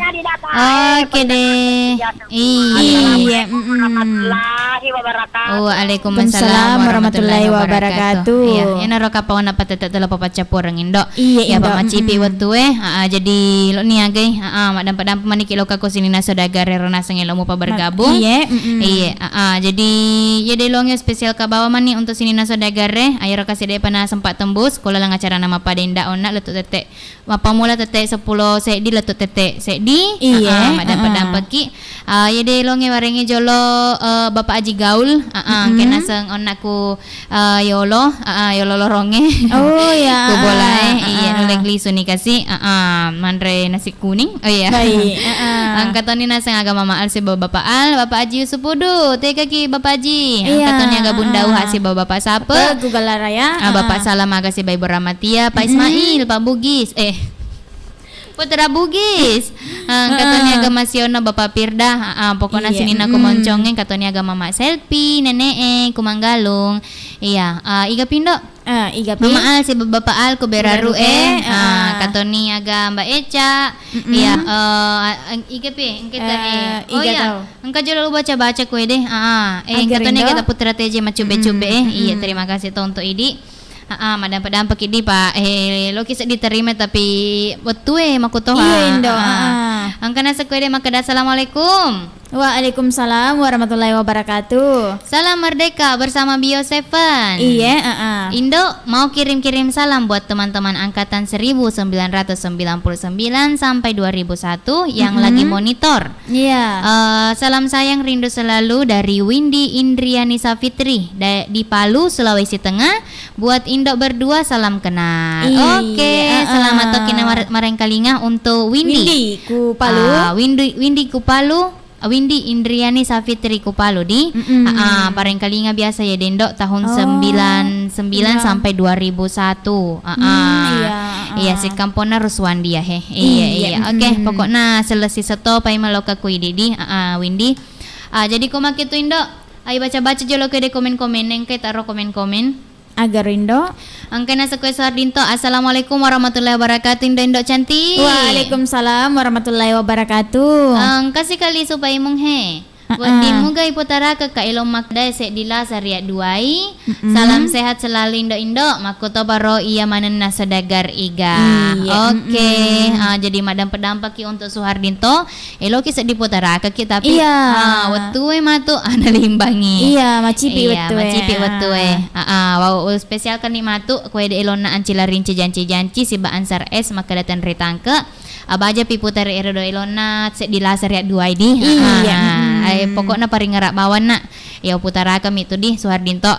Oke deh. Iya. Warahmatullahi wabarakatuh. Waalaikumsalam warahmatullahi wabarakatuh. Iya, ena roka pawana patete tela papacapurang Indo. Iya, Pak Macipi wetu jadi lo ni agay. Madam maniki lo kako sini na saudagar rona sangelo mo pa bergabung. Iya, jadi longe spesial ka bawa mani untuk sini na saudagar ayo kasih deh pana sempat tembus kalau lang acara nama padenda ona letut tete mapamula tete 10 sedi letut tete sedi madam peki ya de longe warengi jolo Bapak Aji Gaul kena seng onaku yolo loronge ku boleh iya nulegli suni kasih mandre nasi kuning baik angkatoni naseng agama maal si Bapak Al Bapak Aji Yusupudu teka ki Bapak Aji angkatoni aga Bunda Uha si Bapak Sape Google Raya Bapak Salam makasih Bayi Beramatia Pak Ismail Pak Bugis Putra Bugis katanya agama Siono Bapak Pirda pokoknya sini aku moncongeng katanya agama Mama Selfie nenek Kumanggalung iga pindo Mama Al si Bapak Al kuberaru katoni aga Mbak Eca iga pi kita engka jolo baca kue deh katoni kita Putra TJ macube-cube terima kasih tuh untuk Idi madam pedampak ini Pak lo kisah diterima tapi betul makutoha angkana sekolah makada assalamualaikum. Waalaikumsalam warahmatullahi wabarakatuh. Salam Merdeka bersama Bio7. Indo mau kirim-kirim salam buat teman-teman angkatan 1999 sampai 2001 yang lagi monitor. Salam sayang rindu selalu dari Windy Indriani Safitri di Palu, Sulawesi Tengah. Buat Indo berdua salam kenal. Selamat tokina marengkalinga untuk Windy ku Palu. Windy ku Palu. Windy Indriani Safitri Kupalu di parengkalinga biasa ya dendo tahun 99 sampai 2001 si kampona Ruswandi ya oke pokoknya selesai seto pai maloka kui di Windy jadi koma kitu Indo ayo baca-baca jolo ke de komen-komen engke taro komen-komen agar Indo angkana sekue Sardinto assalamualaikum warahmatullahi wabarakatuh Indo cantik. Waalaikumsalam warahmatullahi wabarakatuh. Kasih kali supaya menghe buat dimugay putara ke kailong makday dila sariat duai salam sehat selalu Indo makuto baro iya manen na saudagar iga. Jadi madam pedampaki untuk Suhardinto elo kisah diputara ke kita tapi wetu matu analimbangi macipi wetu wow spesial kan ni matu kue de elona ancila rinci janci si ba ansar es maka datan ritangke abaja piputar erodo elona di laser ya dua ID pokoknya paling ngerak bawan nak ya putara kami itu di Suhardinto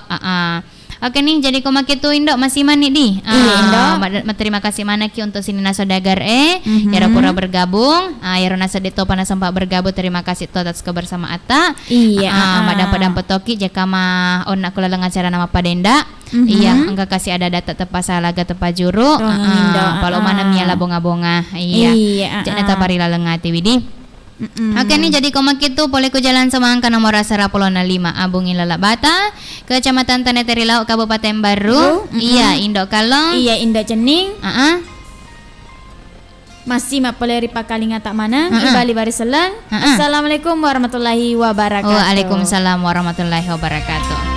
oke nih jadi koma kitu Indo masih mani di terima kasih mana ki untuk sini saudagar ya pura bergabung ya rona sedito pana sempat bergabung terima kasih tuh atas kebersama Ata madam petoki jaka mah on aku lalang acara nama Padenda enggak kasih ada data tepa salaga tepa juru kalau mana miala bonga-bonga jangan tapari lalengati widi. Oke nih jadi koma kitu boleh ku jalan semangka nomor asara Polona 5 Abungi Lalabata Kecamatan Taneteri Lauk Kabupaten Baru Indo Kalong Indo Cening masih mapoleri pakalinga tak mana ibali bariselang. Assalamualaikum warahmatullahi wabarakatuh. Waalaikumsalam warahmatullahi wabarakatuh.